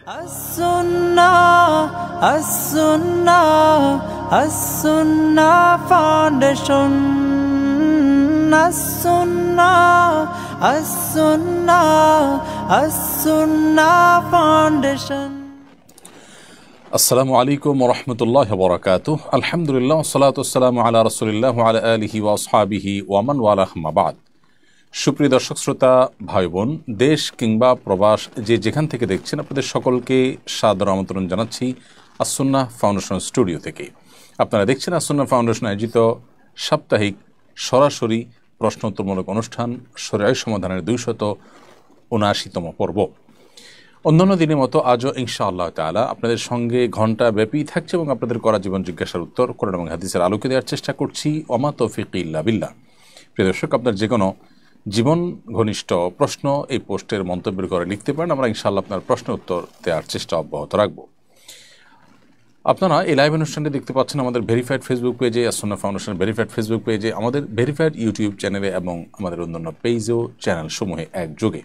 As-Sunnah, As-Sunnah, As-Sunnah Foundation. As-Sunnah, As-Sunnah, As-Sunnah Foundation. আসসালামু আলাইকুম ওয়া রাহমাতুল্লাহি ওয়া বারাকাতুহু। আলহামদুলিল্লাহ ওয়াসসালাতু ওয়াসসালামু আলা রাসূলিল্লাহ ওয়া আলা আলিহি ওয়া আসহাবিহি ওয়া মান ওয়ালাহ মা বাদ। সুপ্রিয় দর্শক শ্রোতা ভাই বোন, দেশ কিংবা প্রবাস যে যেখান থেকে দেখছেন, আপনাদের সকলকে সাদর আমন্ত্রণ জানাচ্ছি আস-সুন্নাহ ফাউন্ডেশন স্টুডিও থেকে। আপনারা দেখছেন আস-সুন্নাহ ফাউন্ডেশন আয়োজিত সাপ্তাহিক সরাসরি প্রশ্ন উত্তরমূলক অনুষ্ঠান শরীয়ত সমাধানের 279তম পর্ব। অন্যান্য দিনের মতো আজও ইনশাআল্লাহ তাআলা আপনাদের সঙ্গে ঘণ্টা ব্যাপী থাকছে এবং আপনাদের করা জীবন জিজ্ঞাসার উত্তর কোরআন এবং হাদিসের আলোকে দেওয়ার চেষ্টা করছি। ওমা তৌফিকি ইল্লা বিল্লাহ। প্রিয় দর্শক, আপনার যে কোনো জীবন ঘনিষ্ঠ প্রশ্ন এই পোস্টের মন্তব্যের করে লিখতে পারেন। আমরা ইনশাআল্লাহ আপনার প্রশ্ন উত্তর দেওয়ার চেষ্টা অব্যাহত রাখব। আপনারা এই লাইভ অনুষ্ঠানটি দেখতে পাচ্ছেন আমাদের ভেরিফাইড ফেসবুক পেজে, আস-সুন্নাহ ফাউন্ডেশনের ভেরিফাইড ফেসবুক পেজে, আমাদের ভেরিফাইড ইউটিউব চ্যানেলে এবং আমাদের অন্যান্য পেজ ও চ্যানেল সমূহে একযোগে।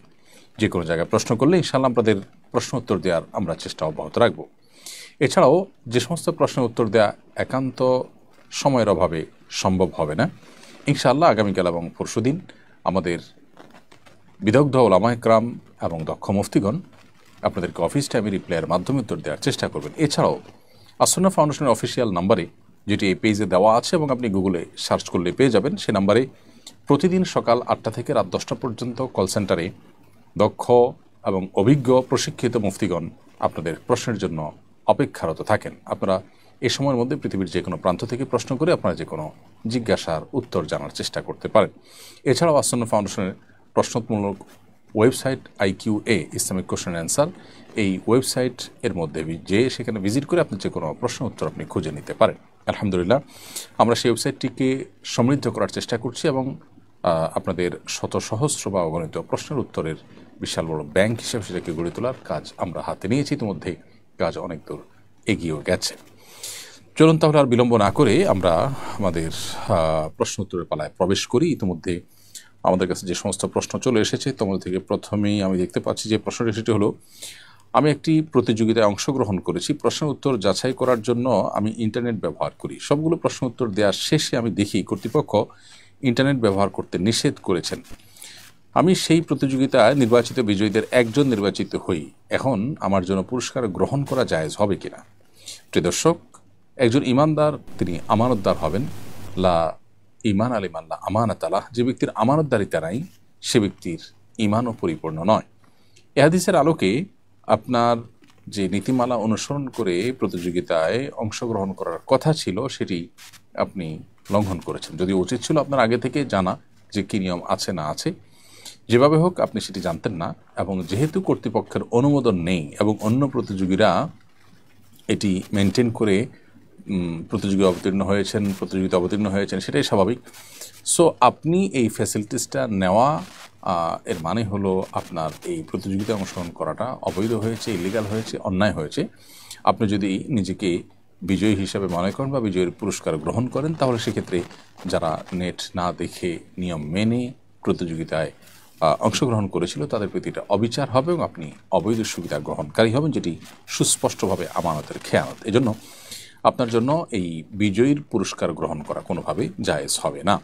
যে কোনো জায়গায় প্রশ্ন করলে ইনশাআল্লাহ আপনাদের প্রশ্ন উত্তর দেওয়ার আমরা চেষ্টা অব্যাহত রাখব। এছাড়াও যে সমস্ত প্রশ্নের উত্তর দেওয়া একান্ত সময়ের অভাবে সম্ভব হবে না, ইনশাআল্লাহ আগামীকাল এবং পরশুদিন আমাদের বিদগ্ধ ওলামা ইকরাম এবং দক্ষ মুফতিগণ আপনাদেরকে অফিস টাইমে রিপ্লাইয়ের মাধ্যমে উত্তর দেওয়ার চেষ্টা করবেন। এছাড়াও আস-সুন্নাহ ফাউন্ডেশনের অফিসিয়াল নাম্বারে, যেটি এই পেজে দেওয়া আছে এবং আপনি গুগলে সার্চ করলে পেয়ে যাবেন, সে নাম্বারে প্রতিদিন সকাল 8টা থেকে রাত 10টা পর্যন্ত কল সেন্টারে দক্ষ এবং অভিজ্ঞ প্রশিক্ষিত মুফতিগণ আপনাদের প্রশ্নের জন্য অপেক্ষারত থাকেন। আপনারা এই সময়ের মধ্যে পৃথিবীর যে কোনো প্রান্ত থেকে প্রশ্ন করে আপনারা যে কোনো জিজ্ঞাসার উত্তর জানার চেষ্টা করতে পারেন। এছাড়াও আস-সুন্নাহ ফাউন্ডেশনের প্রশ্নমূলক website IQA Islamic question answer, এই ওয়েবসাইট এর মধ্যে যে সেখানে ভিজিট করে আপনি যে কোনো প্রশ্ন উত্তর আপনি খুঁজে নিতে পারেন। আলহামদুলিল্লাহ, আমরা সেই ওয়েবসাইটটিকে সমৃদ্ধ করার চেষ্টা করছি এবং আপনাদের শত সহস্র বা অগণিত প্রশ্নের উত্তরের বিশাল বড় ব্যাংক হিসেবে সেটাকে গড়ে তোলার কাজ আমরা হাতে নিয়েছি। ইতিমধ্যে কাজ অনেক দূর এগিয়েও গেছে। চলুন তাহলে আর বিলম্ব না করে আমরা আমাদের প্রশ্ন উত্তরের পালায় প্রবেশ করি। ইতিমধ্যে আমাদের কাছে যে সমস্ত প্রশ্ন চলে এসেছে তোমাদের থেকে প্রথমেই আমি দেখতে পাচ্ছি যে প্রশ্নটি সেটি হলো, আমি একটি প্রতিযোগিতায় অংশগ্রহণ করেছি। প্রশ্নের উত্তর যাচাই করার জন্য আমি ইন্টারনেট ব্যবহার করি। সবগুলো প্রশ্ন উত্তর দেওয়ার শেষে আমি দেখি কর্তৃপক্ষ ইন্টারনেট ব্যবহার করতে নিষেধ করেছেন। আমি সেই প্রতিযোগিতায় নির্বাচিত বিজয়ীদের একজন নির্বাচিত হই। এখন আমার জন্য পুরস্কার গ্রহণ করা জায়েজ হবে কিনা? প্রিয় দর্শক, একজন ইমানদার তিনি আমানতদার হবেন। লা ইমান আলিমান লা আমানাত আলাহ। যে ব্যক্তির আমানতদারিতা নাই সে ব্যক্তির ইমানও পরিপূর্ণ নয়। এ হাদিসের আলোকে আপনার যে নীতিমালা অনুসরণ করে প্রতিযোগিতায় অংশগ্রহণ করার কথা ছিল সেটি আপনি লঙ্ঘন করেছেন। যদিও উচিত ছিল আপনার আগে থেকে জানা যে কী নিয়ম আছে না আছে। যেভাবে হোক আপনি সেটি জানতেন না, এবং যেহেতু কর্তৃপক্ষের অনুমোদন নেই এবং অন্য প্রতিযোগীরা এটি মেনটেন করে প্রতিযোগিতা অবতীর্ণ হয়েছেন সেটাই স্বাভাবিক। সো আপনি এই ফ্যাসিলিটিসটা নেওয়া এর মানে হলো আপনার এই প্রতিযোগিতায় অংশগ্রহণ করাটা অবৈধ হয়েছে, ইলিগাল হয়েছে, অন্যায় হয়েছে। আপনি যদি নিজেকে বিজয়ী হিসাবে মনে করেন বা বিজয়ের পুরস্কার গ্রহণ করেন, তাহলে সেক্ষেত্রে যারা নেট না দেখে নিয়ম মেনে প্রতিযোগিতায় অংশগ্রহণ করেছিল তাদের প্রতি এটা অবিচার হবে এবং আপনি অবৈধ সুবিধা গ্রহণকারী হবেন, যেটি সুস্পষ্টভাবে আমানতের খেয়ানত। এজন্য আপনার জন্য এই বিজয়ীর পুরস্কার গ্রহণ করা কোনোভাবে জায়েজ হবে না,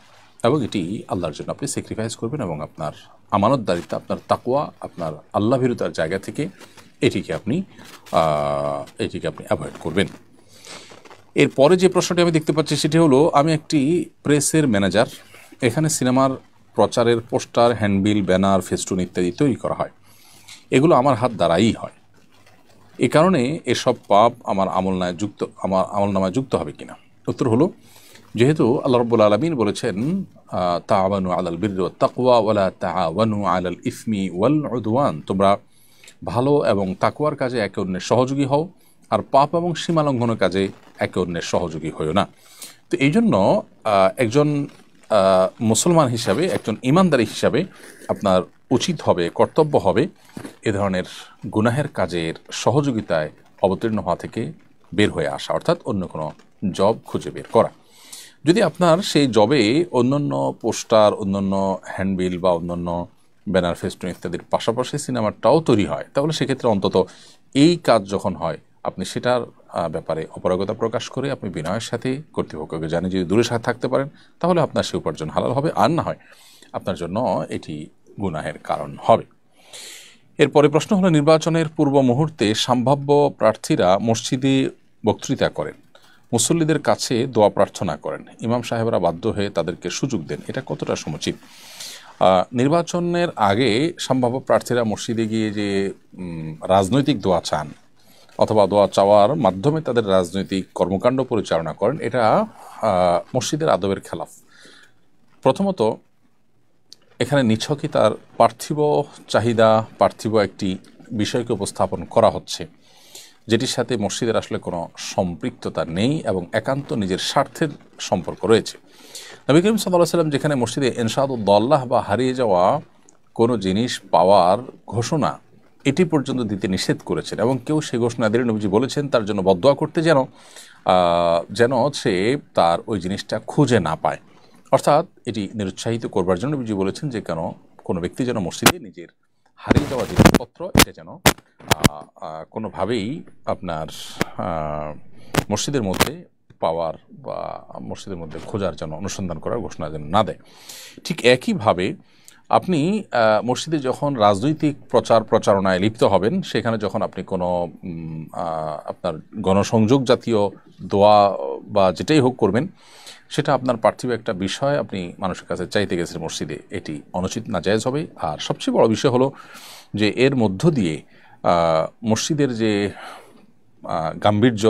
এবং এটি আল্লাহর জন্য আপনি স্যাক্রিফাইস করবেন এবং আপনার আমানতদারিতা, আপনার তাকওয়া, আপনার আল্লাহ ভীরুতার জায়গা থেকে এটিকে আপনি অ্যাভয়েড করবেন। এরপরে যে প্রশ্নটি আমি দেখতে পাচ্ছি সেটি হলো, আমি একটি প্রেসের ম্যানেজার। এখানে সিনেমার প্রচারের পোস্টার, হ্যান্ডবিল, ব্যানার, ফেস্টুন ইত্যাদি তৈরি করা হয়। এগুলো আমার হাত দ্বারাই হয়। এ কারণে এসব পাপ আমার আমলনামায় যুক্ত হবে কিনা? উত্তর হলো, যেহেতু আল্লাহ রাব্বুল আলামিন বলেছেন তাআওয়ানু আলাল বিররি ওয়াত তাকওয়া ওয়ালা তাআওয়ানু আলাল ইসমি ওয়াল উদওয়ান, তোমরা ভালো এবং তাকওয়ার কাজে একে অন্যের সহযোগী হও, আর পাপ এবং সীমালঙ্ঘনের কাজে একে অন্যের সহযোগী হও না। তো এই জন্য একজন মুসলমান হিসাবে, একজন ইমানদারি হিসাবে আপনার উচিত হবে, কর্তব্য হবে এ ধরনের গুনাহের কাজের সহযোগিতায় অবতীর্ণ হওয়া থেকে বের হয়ে আসা, অর্থাৎ অন্য কোনো জব খুঁজে বের করা। যদি আপনার সেই জবে অন্যান্য পোস্টার, অন্যান্য হ্যান্ডবিল বা অন্যান্য ব্যানার ফেস্টুন ইত্যাদির পাশাপাশি সিনেমাটাও তৈরি হয়, তাহলে সেক্ষেত্রে অন্তত এই কাজ যখন হয় আপনি সেটার ব্যাপারে অপারগতা প্রকাশ করে আপনি বিনয়ের সাথে কর্তৃপক্ষকে জানিয়ে যদি দূরে সাথে থাকতে পারেন তাহলে আপনার সে উপার্জন হালাল হবে, আর না হয় আপনার জন্য এটি গুনাহের কারণ হবে। এরপরে প্রশ্ন হলো, নির্বাচনের পূর্ব মুহূর্তে সম্ভাব্য প্রার্থীরা মসজিদে বক্তৃতা করেন, মুসল্লিদের কাছে দোয়া প্রার্থনা করেন, ইমাম সাহেবরা বাধ্য হয়ে তাদেরকে সুযোগ দেন, এটা কতটা সমুচিত? নির্বাচনের আগে সম্ভাব্য প্রার্থীরা মসজিদে গিয়ে যে রাজনৈতিক দোয়া চান অথবা দোয়া চাওয়ার মাধ্যমে তাদের রাজনৈতিক কর্মকাণ্ড পরিচালনা করেন, এটা মসজিদের আদবের খেলাফ। প্রথমত এখানে নিছকই তার পার্থিব চাহিদা, পার্থিব একটি বিষয়কে উপস্থাপন করা হচ্ছে যেটির সাথে মসজিদের আসলে কোনো সম্পৃক্ততা নেই এবং একান্ত নিজের স্বার্থের সম্পর্ক রয়েছে। নবী করিম সাল্লাল্লাহু আলাইহি ওয়াসাল্লাম যেখানে মসজিদে ইনশাদুদ্দাল্লাহ বা হারিয়ে যাওয়া কোনো জিনিস পাওয়ার ঘোষণা এটি পর্যন্ত দিতে নিষেধ করেছেন এবং কেউ সে ঘোষণা দিলে নবীজি বলেছেন তার জন্য বদদোয়া করতে যেন সে তার ওই জিনিসটা খুঁজে না পায়। অর্থাৎ এটি নিরুৎসাহিত করবার জন্য নবীজি বলেছেন যে কোনো ব্যক্তি যেন মসজিদে নিজের হারিয়ে যাওয়া জিনিসপত্র এটা যেন কোনোভাবেই আপনার মসজিদের মধ্যে পাওয়ার বা মসজিদের মধ্যে খোঁজার জন্য অনুসন্ধান করার ঘোষণা যেন না দেয়। ঠিক একইভাবে আপনি মসজিদে যখন রাজনৈতিক প্রচারণায় লিপ্ত হবেন, সেখানে যখন আপনি কোনো আপনার গণসংযোগ জাতীয় দোয়া বা যেটাই হোক করবেন, সেটা আপনার পার্থিব একটা বিষয় আপনি মানুষের কাছে চাইতে গেছেন মসজিদে, এটি অনুচিত নাজায়েজ হবে। আর সবচেয়ে বড় বিষয় হলো যে এর মধ্য দিয়ে মসজিদের যে গাম্ভীর্য,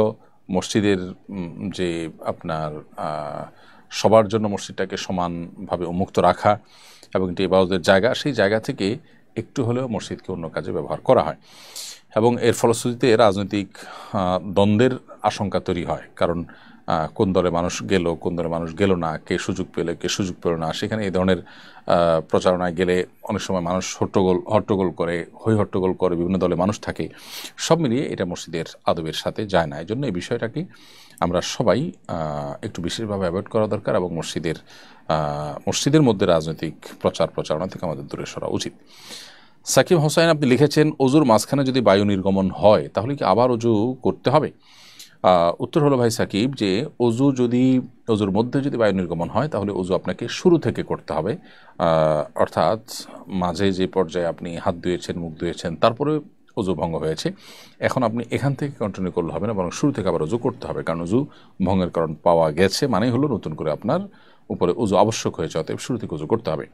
মসজিদের যে আপনার সবার জন্য মসজিদটাকে সমানভাবে উন্মুক্ত রাখা এবং এটি ইবাদতের জায়গা, সেই জায়গা থেকে একটু হলেও মসজিদকে অন্য কাজে ব্যবহার করা হয় এবং এর ফলশ্রুতিতে রাজনৈতিক দ্বন্দ্বের আশঙ্কা তৈরি হয়। কারণ কোন দলে মানুষ গেল, কোন দলে মানুষ গেল না, কে সুযোগ পেলে, কে সুযোগ পেল না, সেখানে এই ধরনের প্রচারণায় গেলে অনেক সময় মানুষ হট্টগোল করে, হট্টগোল করে, বিভিন্ন দলে মানুষ থাকে, সব মিলিয়ে এটা মসজিদের আদবের সাথে যায় না। এই জন্য এই বিষয়টাকে আমরা সবাই একটু বিশেষভাবে অ্যাভয়েড করা দরকার এবং মসজিদের মধ্যে রাজনৈতিক প্রচারণা থেকে আমাদের দূরে সরা উচিত। সাকিব হোসাইন আপনি লিখেছেন, অজুর মাঝখানে যদি বায়ু নির্গমন হয় তাহলে কি আবার অজু করতে হবে? উত্তর হলো ভাই সাকিব যে অজুর মধ্যে যদি বায়ু নির্গমন হয় তাহলে অজু আপনাকে শুরু থেকে করতে হবে। অর্থাৎ মাঝে যে পর্যায়ে আপনি হাত ধুয়েছেন, মুখ ধুয়েছেন, তারপরে অজু ভঙ্গ হয়েছে, এখন আপনি এখান থেকে কন্টিনিউ করলে হবে না, বরং শুরু থেকে আবার অজু করতে হবে। কারণ অজু ভঙ্গের কারণ পাওয়া গেছে মানেই হলো নতুন করে আপনার উপরে অজু আবশ্যক হয়েছে, অতএব শুরু থেকে অজু করতে হবে।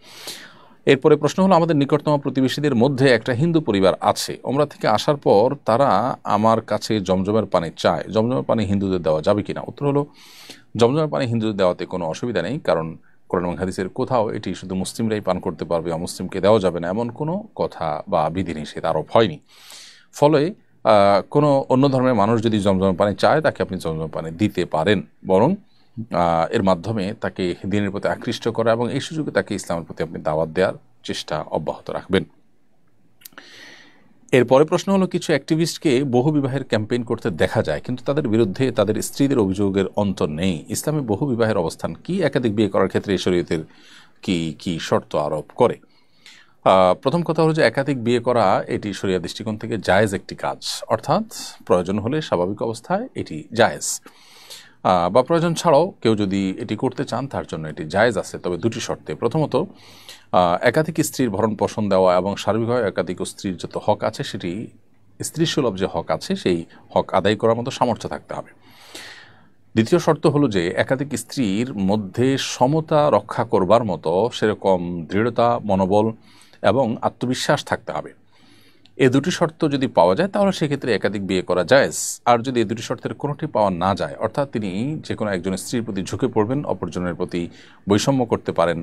এরপরে প্রশ্ন হলো, আমাদের নিকটতম প্রতিবেশীদের মধ্যে একটা হিন্দু পরিবার আছে, ওমরা থেকে আসার পর তারা আমার কাছে জমজমের পানি চায়, জমজমের পানি হিন্দুদের দেওয়া যাবে কিনা? উত্তর হলো, জমজমের পানি হিন্দুদের দেওয়াতে কোনো অসুবিধা নেই, কারণ কোরআন এবং হাদিসের কোথাও এটি শুধু মুসলিমরাই পান করতে পারবে, অমুসলিমকে দেওয়া যাবে না এমন কোনো কথা বা বিধিনিষেধ আরোপ হয়নি। ফলে কোনো অন্য ধর্মের মানুষ যদি জমজমের পানি চায় তাকে আপনি জমজমের পানি দিতে পারেন, বরং এর মাধ্যমে তাকে দিনের প্রতি আকৃষ্ট করা এবং এই সুযোগে তাকে ইসলামের প্রতি আপনি দাওয়াত দেওয়ার চেষ্টা অব্যাহত রাখবেন। এরপরে প্রশ্ন হলো, কিছু অ্যাক্টিভিস্টকে বহু বিবাহের ক্যাম্পেইন করতে দেখা যায় কিন্তু তাদের বিরুদ্ধে তাদের স্ত্রীদের অভিযোগের অন্ত নেই, ইসলামে বহু বিবাহের অবস্থান কি? একাধিক বিয়ে করার ক্ষেত্রে শরীয়তের কি শর্ত আরোপ করে? প্রথম কথা হলো যে একাধিক বিয়ে করা এটি শরিয়া দৃষ্টিকোণ থেকে জায়েজ একটি কাজ, অর্থাৎ প্রয়োজন হলে স্বাভাবিক অবস্থায় এটি জায়েজ, বা প্রয়োজন ছাড়াও কেউ যদি এটি করতে চান তার জন্য এটি জায়েজ আছে, তবে দুটি শর্তে। প্রথমত, একাধিক স্ত্রীর ভরণ পোষণ দেওয়া এবং সার্বিকভাবে একাধিক স্ত্রীর যত হক আছে সেটি স্ত্রী সুলভ যে হক আছে সেই হক আদায় করার মতো সামর্থ্য থাকতে হবে। দ্বিতীয় শর্ত হলো যে একাধিক স্ত্রীর মধ্যে সমতা রক্ষা করবার মতো সেরকম দৃঢ়তা, মনোবল এবং আত্মবিশ্বাস থাকতে হবে। এই দুটি শর্ত যদি পাওয়া যায় তাহলে সেক্ষেত্রে একাধিক বিয়ে করা জায়েজ। আর যদি এই দুটি শর্তের কোনোটি পাওয়া না যায়, অর্থাৎ তিনি যে কোনো একজন স্ত্রীর প্রতি ঝুঁকে পড়বেন, অপরজনের প্রতি বৈষম্য করতে পারেন,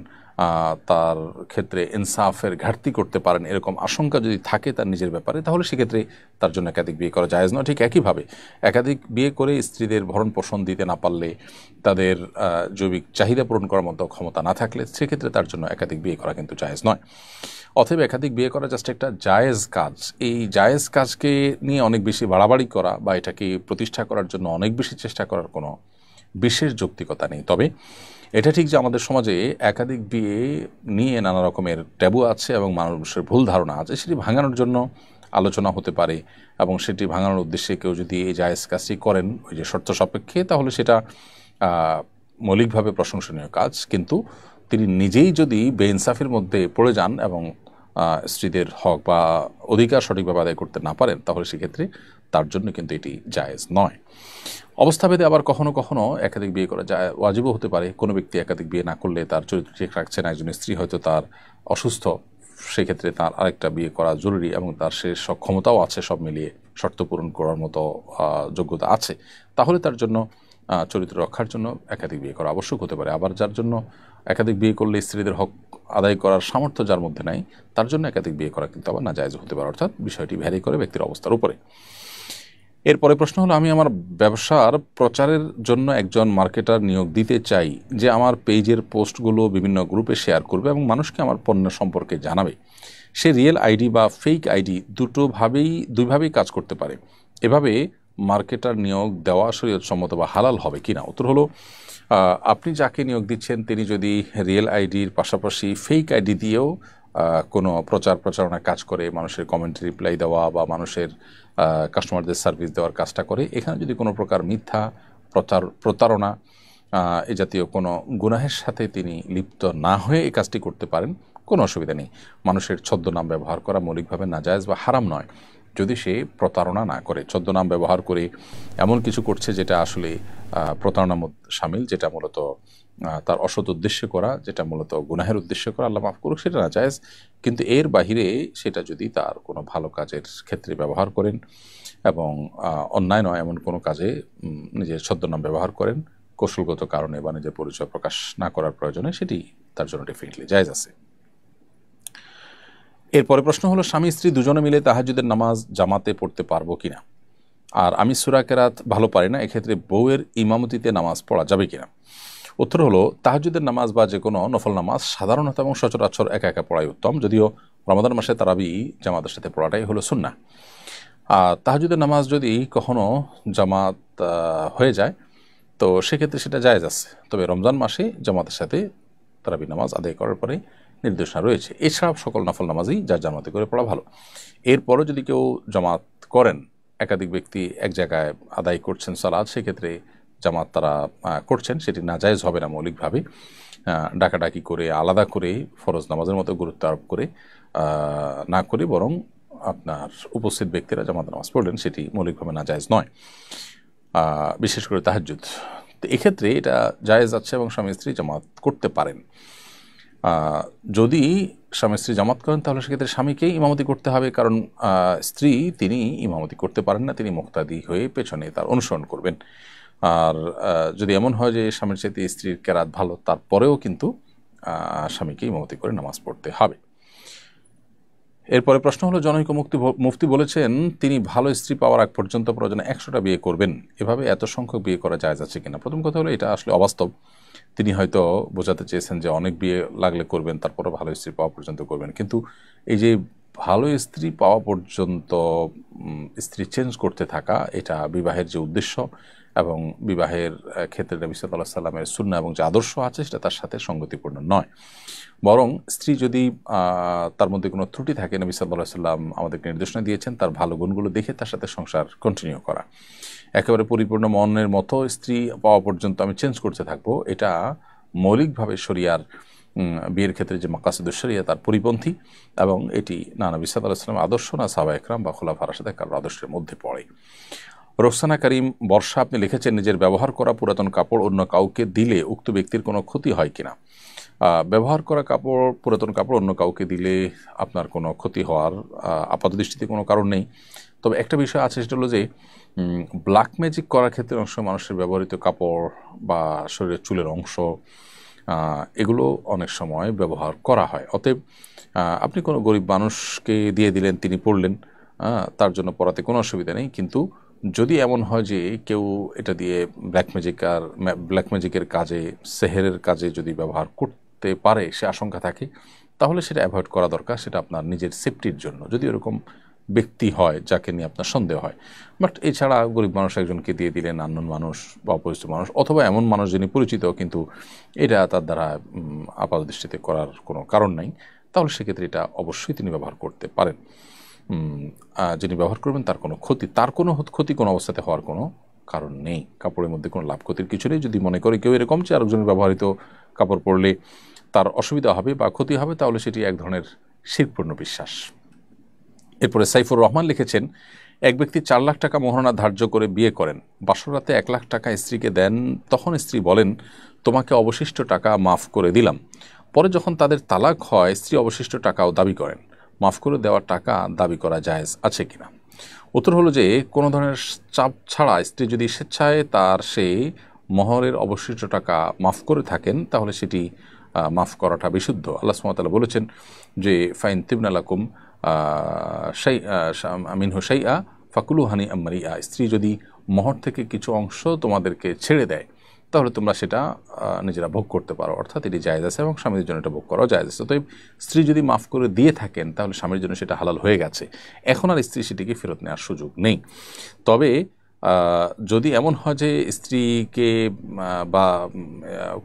তার ক্ষেত্রে ইনসাফের ঘাটতি করতে পারেন, এরকম আশঙ্কা যদি থাকে তার নিজের ব্যাপারে, তাহলে সেক্ষেত্রে তার জন্য একাধিক বিয়ে করা জায়েজ নয়। ঠিক একইভাবে একাধিক বিয়ে করে স্ত্রীদের ভরণ পোষণ দিতে না পারলে, তাদের জৈবিক চাহিদা পূরণ করার মতো ক্ষমতা না থাকলে সেক্ষেত্রে তার জন্য একাধিক বিয়ে করা কিন্তু জায়েজ নয়। অতএব একাধিক বিয়ে করা জাস্ট একটা জায়েজ কাজ। এই জায়েজ কাজকে নিয়ে অনেক বেশি বাড়াবাড়ি করা বা এটাকে প্রতিষ্ঠা করার জন্য অনেক বেশি চেষ্টা করার কোনো বিশেষ যৌক্তিকতা নেই। তবে এটা ঠিক যে আমাদের সমাজে একাধিক বিয়ে নিয়ে নানা রকমের ট্যাবু আছে এবং মানুষের ভুল ধারণা আছে, সেটি ভাঙানোর জন্য আলোচনা হতে পারে এবং সেটি ভাঙানোর উদ্দেশ্যে কেউ যদি এই জায়েজ কাজটি করেন ওই যে শর্ত সাপেক্ষে, তাহলে সেটা মৌলিকভাবে প্রশংসনীয় কাজ। কিন্তু তিনি নিজেই যদি বেইনসাফির মধ্যে পড়ে যান এবং স্ত্রীদের হক বা অধিকার সঠিকভাবে আদায় করতে না পারেন, তাহলে সেক্ষেত্রে তার জন্য কিন্তু এটি জায়েজ নয়। অবস্থাভেদে আবার কখনো কখনো একাধিক বিয়ে করা যায় ওয়াজিবও হতে পারে। কোনো ব্যক্তি একাধিক বিয়ে না করলে তার চরিত্র ঠিক রাখছে না, একজন স্ত্রী হয়তো তার অসুস্থ, সেক্ষেত্রে তার আরেকটা বিয়ে করা জরুরি এবং তার সে সক্ষমতাও আছে, সব মিলিয়ে শর্ত পূরণ করার মতো যোগ্যতা আছে, তাহলে তার জন্য চরিত্র রক্ষার জন্য একাধিক বিয়ে করা আবশ্যক হতে পারে। আবার যার জন্য একাধিক বিয়ে করলে স্ত্রীদের হক আদায় করার সামর্থ্য যার মধ্যে নাই, তার জন্য একাধিক বিয়ে করা কিন্তু আবার নাজায়েজ হতে পারে। অর্থাৎ বিষয়টি ভ্যারি করে ব্যক্তির অবস্থার উপরে। এরপরে প্রশ্ন হলো, আমি আমার ব্যবসার প্রচারের জন্য একজন মার্কেটার নিয়োগ দিতে চাই যে আমার পেজের পোস্টগুলো বিভিন্ন গ্রুপে শেয়ার করবে এবং মানুষকে আমার পণ্য সম্পর্কে জানাবে। সে রিয়েল আইডি বা ফেক আইডি দুইভাবেই কাজ করতে পারে। এভাবে মার্কেটার নিয়োগ দেওয়া শরীয়তসম্মত বা হালাল হবে কিনা? উত্তর হলো, আপনি যাকে নিয়োগ দিচ্ছেন তিনি যদি রিয়েল আইডির পাশাপাশি ফেক আইডি দিয়েও কোনো প্রচারণা কাজ করে, মানুষের কমেন্টে রিপ্লাই দেওয়া বা মানুষের কাস্টমারদের সার্ভিস দেওয়ার কাজটা করে, এখানে যদি কোনো প্রকার মিথ্যা প্রতারণা এ জাতীয় কোনো গুনাহের সাথে তিনি লিপ্ত না হয়ে এই কাজটি করতে পারেন, কোনো অসুবিধা নেই। মানুষের ছদ্মনাম ব্যবহার করা মৌলিকভাবে নাজায়েজ বা হারাম নয়, যদি সে প্রতারণা না করে। ছদ্মনাম ব্যবহার করে এমন কিছু করছে যেটা আসলে প্রতারণার মধ্যে সামিল, যেটা মূলত তার অসৎ উদ্দেশ্যে করা, যেটা মূলত গুনাহের উদ্দেশ্যে করা, আল্লাহ মাফ করুক, সেটা নাজায়েজ। কিন্তু এর বাহিরে সেটা যদি তার কোনো ভালো কাজের ক্ষেত্রে ব্যবহার করেন এবং অন্যায় নয় এমন কোনো কাজে নিজের ছদ্মনাম ব্যবহার করেন কৌশলগত কারণে বা নিজের পরিচয় প্রকাশ না করার প্রয়োজনে, সেটি তার জন্য ডেফিনেটলি জায়েজ আছে। এরপরে প্রশ্ন হলো, স্বামী স্ত্রী দুজনে মিলে তাহাজ্জুদের নামাজ জামাতে পড়তে পারবো কিনা? আর আমি সূরা কেরাত ভালো পারি না, এক্ষেত্রে বউয়ের ইমামতিতে নামাজ পড়া যাবে কিনা? উত্তর হলো, তাহাজ্জুদের নামাজ বা যে কোনো নফল নামাজ সাধারণত এবং সচরাচর একা একা পড়াই উত্তম, যদিও রমাদান মাসে তারাবি জামাতের সাথে পড়াটাই হলো সুন্নাহ। আর তাহাজ্জুদের নামাজ যদি কখনো জামাত হয়ে যায় তো সেক্ষেত্রে সেটা জায়েজ আছে, তবে রমজান মাসে জামাতের সাথে তারাবি নামাজ আদায় করার পরে নির্দেশনা রয়েছে। এছাড়া সকল নফল নামাজই যার জামাতে করে পড়া ভালো। এরপরও যদি কেউ জামাত করেন, একাধিক ব্যক্তি এক জায়গায় আদায় করছেন সালাত, সেক্ষেত্রে জামাত তারা করছেন, সেটি নাজায়েজ হবে না মৌলিকভাবে। ডাকাডাকি করে আলাদা করে ফরজ নামাজের মতো গুরুত্ব আরোপ করে না করে বরং আপনার উপস্থিত ব্যক্তিরা জামাত নামাজ পড়লেন, সেটি মৌলিকভাবে নাজায়েজ নয়, বিশেষ করে তাহাজ্জুদ। তো এক্ষেত্রে এটা জায়েজ আছে এবং স্বামী স্ত্রী জামাত করতে পারেন। যদি স্বামী স্ত্রী জামাত করেন তাহলে সেক্ষেত্রে স্বামীকেই ইমামতি করতে হবে, কারণ স্ত্রী তিনি ইমামতি করতে পারেন না, তিনি মুক্তাদি হয়ে পেছনে তার অনুসরণ করবেন। আর যদি এমন হয় যে স্বামীর চাইতে স্ত্রীর কেরাত ভালো, তারপরেও কিন্তু স্বামীকে ইমামতি করে নামাজ পড়তে হবে। এরপরে প্রশ্ন হলো, জনৈক মুফতি বলেছেন তিনি ভালো স্ত্রী পাওয়ার আগ পর্যন্ত প্রয়োজনে 100টা বিয়ে করবেন, এভাবে এত সংখ্যক বিয়ে করা জায়েজ আছে কিনা? প্রথম কথা হলো, এটা আসলে অবাস্তব। তিনি হয়তো বোঝাতে চেয়েছেন যে অনেক বিয়ে লাগলে করবেন, তারপরে ভালো স্ত্রী পাওয়া পর্যন্ত করবেন। কিন্তু এই যে ভালো স্ত্রী পাওয়া পর্যন্ত স্ত্রী চেঞ্জ করতে থাকা, এটা বিবাহের যে উদ্দেশ্য এবং বিবাহের ক্ষেত্রে নবী সাল্লাল্লাহু আলাইহি সাল্লামের সুন্নাহ এবং যে আদর্শ আছে সেটা তার সাথে সঙ্গতিপূর্ণ নয়। বরং স্ত্রী যদি তার মধ্যে কোনো ত্রুটি থাকে, নবী সাল্লাল্লাহু আলাইহি সাল্লাম আমাদেরকে নির্দেশনা দিয়েছেন তার ভালো গুণগুলো দেখে তার সাথে সংসার কন্টিনিউ করা। একেবারে পরিপূর্ণ মনের মতো স্ত্রী পাওয়া পর্যন্ত আমি চেঞ্জ করতে থাকবো, এটা মৌলিকভাবে শরিয়ার বিয়ের ক্ষেত্রে যে মাকাসিদুশ শরিয়া তার পরিপন্থী এবং এটি না নবী সাল্লাল্লাহু আলাইহি সাল্লামের আদর্শ, না সাহাবা ইকরাম বা খুলাফা রাশিদিন কারোর আদর্শের মধ্যে পড়ে। রোকসানা করিম বর্ষা আপনি লিখেছেন, নিজের ব্যবহার করা পুরাতন কাপড় অন্য কাউকে দিলে উক্ত ব্যক্তির কোনো ক্ষতি হয় কিনা? ব্যবহার করা পুরাতন কাপড় অন্য কাউকে দিলে আপনার কোনো ক্ষতি হওয়ার আপাত দৃষ্টিতে কোনো কারণ নেই। তবে একটা বিষয় আছে, সেটা হলো যে ব্ল্যাক ম্যাজিক করার ক্ষেত্রে অনেক সময় মানুষের ব্যবহৃত কাপড় বা শরীরের চুলের অংশ এগুলো অনেক সময় ব্যবহার করা হয়। অতএব আপনি কোনো গরিব মানুষকে দিয়ে দিলেন, তিনি পড়লেন, তার জন্য পড়াতে কোনো অসুবিধা নেই। কিন্তু যদি এমন হয় যে কেউ এটা দিয়ে ব্ল্যাক ম্যাজিকের কাজে, সেহেরের কাজে যদি ব্যবহার করতে পারে, সে আশঙ্কা থাকে, তাহলে সেটা অ্যাভয়েড করা দরকার। সেটা আপনার নিজের সেফটির জন্য। যদি এরকম ব্যক্তি হয় যাকে নিয়ে আপনার সন্দেহ হয়। বাট এছাড়া গরিব মানুষ একজনকে দিয়ে দিলেন, আননোন মানুষ বা অপরিচিত মানুষ, অথবা এমন মানুষ যিনি পরিচিত কিন্তু এটা তার দ্বারা আপাত দৃষ্টিতে করার কোনো কারণ নাই, তাহলে সেক্ষেত্রে এটা অবশ্যই তিনি ব্যবহার করতে পারেন। যিনি ব্যবহার করবেন তার কোনো ক্ষতি কোনো অবস্থাতে হওয়ার কোনো কারণ নেই। কাপড়ের মধ্যে কোনো লাভ ক্ষতির কিছু নেই। যদি মনে করে কেউ এরকম যে আরেকজনের ব্যবহৃত কাপড় পরলে তার অসুবিধা হবে বা ক্ষতি হবে, তাহলে সেটি এক ধরনের শিরকপূর্ণ বিশ্বাস। এরপরে সাইফুর রহমান লিখেছেন, এক ব্যক্তি 4 লাখ টাকা মোহরানা ধার্য করে বিয়ে করেন, বাসরাতে 1 লাখ টাকা স্ত্রীকে দেন, তখন স্ত্রী বলেন তোমাকে অবশিষ্ট টাকা মাফ করে দিলাম। পরে যখন তাদের তালাক হয় স্ত্রী অবশিষ্ট টাকাও দাবি করেন, মাফ করে দেওয়া টাকা দাবি করা জায়েজ আছে কিনা? উত্তর হলো যে কোনো ধরনের চাপ ছাড়া স্ত্রী যদি স্বেচ্ছায় তার সেই মহরের অবশিষ্ট টাকা মাফ করে থাকেন, তাহলে সেটি মাফ করাটা বিশুদ্ধ। আল্লাহ সুবহানাহু ওয়া তাআলা বলেছেন যে ফাইন তিবনা লাকুম মিনহু শাইআ ফাকুলু হানিআম মারিআ, স্ত্রী যদি মহর থেকে কিছু অংশ তোমাদেরকে ছেড়ে দেয় তাহলে তোমরা সেটা নিজেরা ভোগ করতে পারো, অর্থাৎ এটি জায়েজ আছে এবং স্বামীর জন্য এটা ভোগ করাও জায়েজ আছে। তবে স্ত্রী যদি মাফ করে দিয়ে থাকেন তাহলে স্বামীর জন্য সেটা হালাল হয়ে গেছে, এখন আর স্ত্রী সেটিকে ফেরত নেওয়ার সুযোগ নেই। তবে যদি এমন হয় যে স্ত্রীকে বা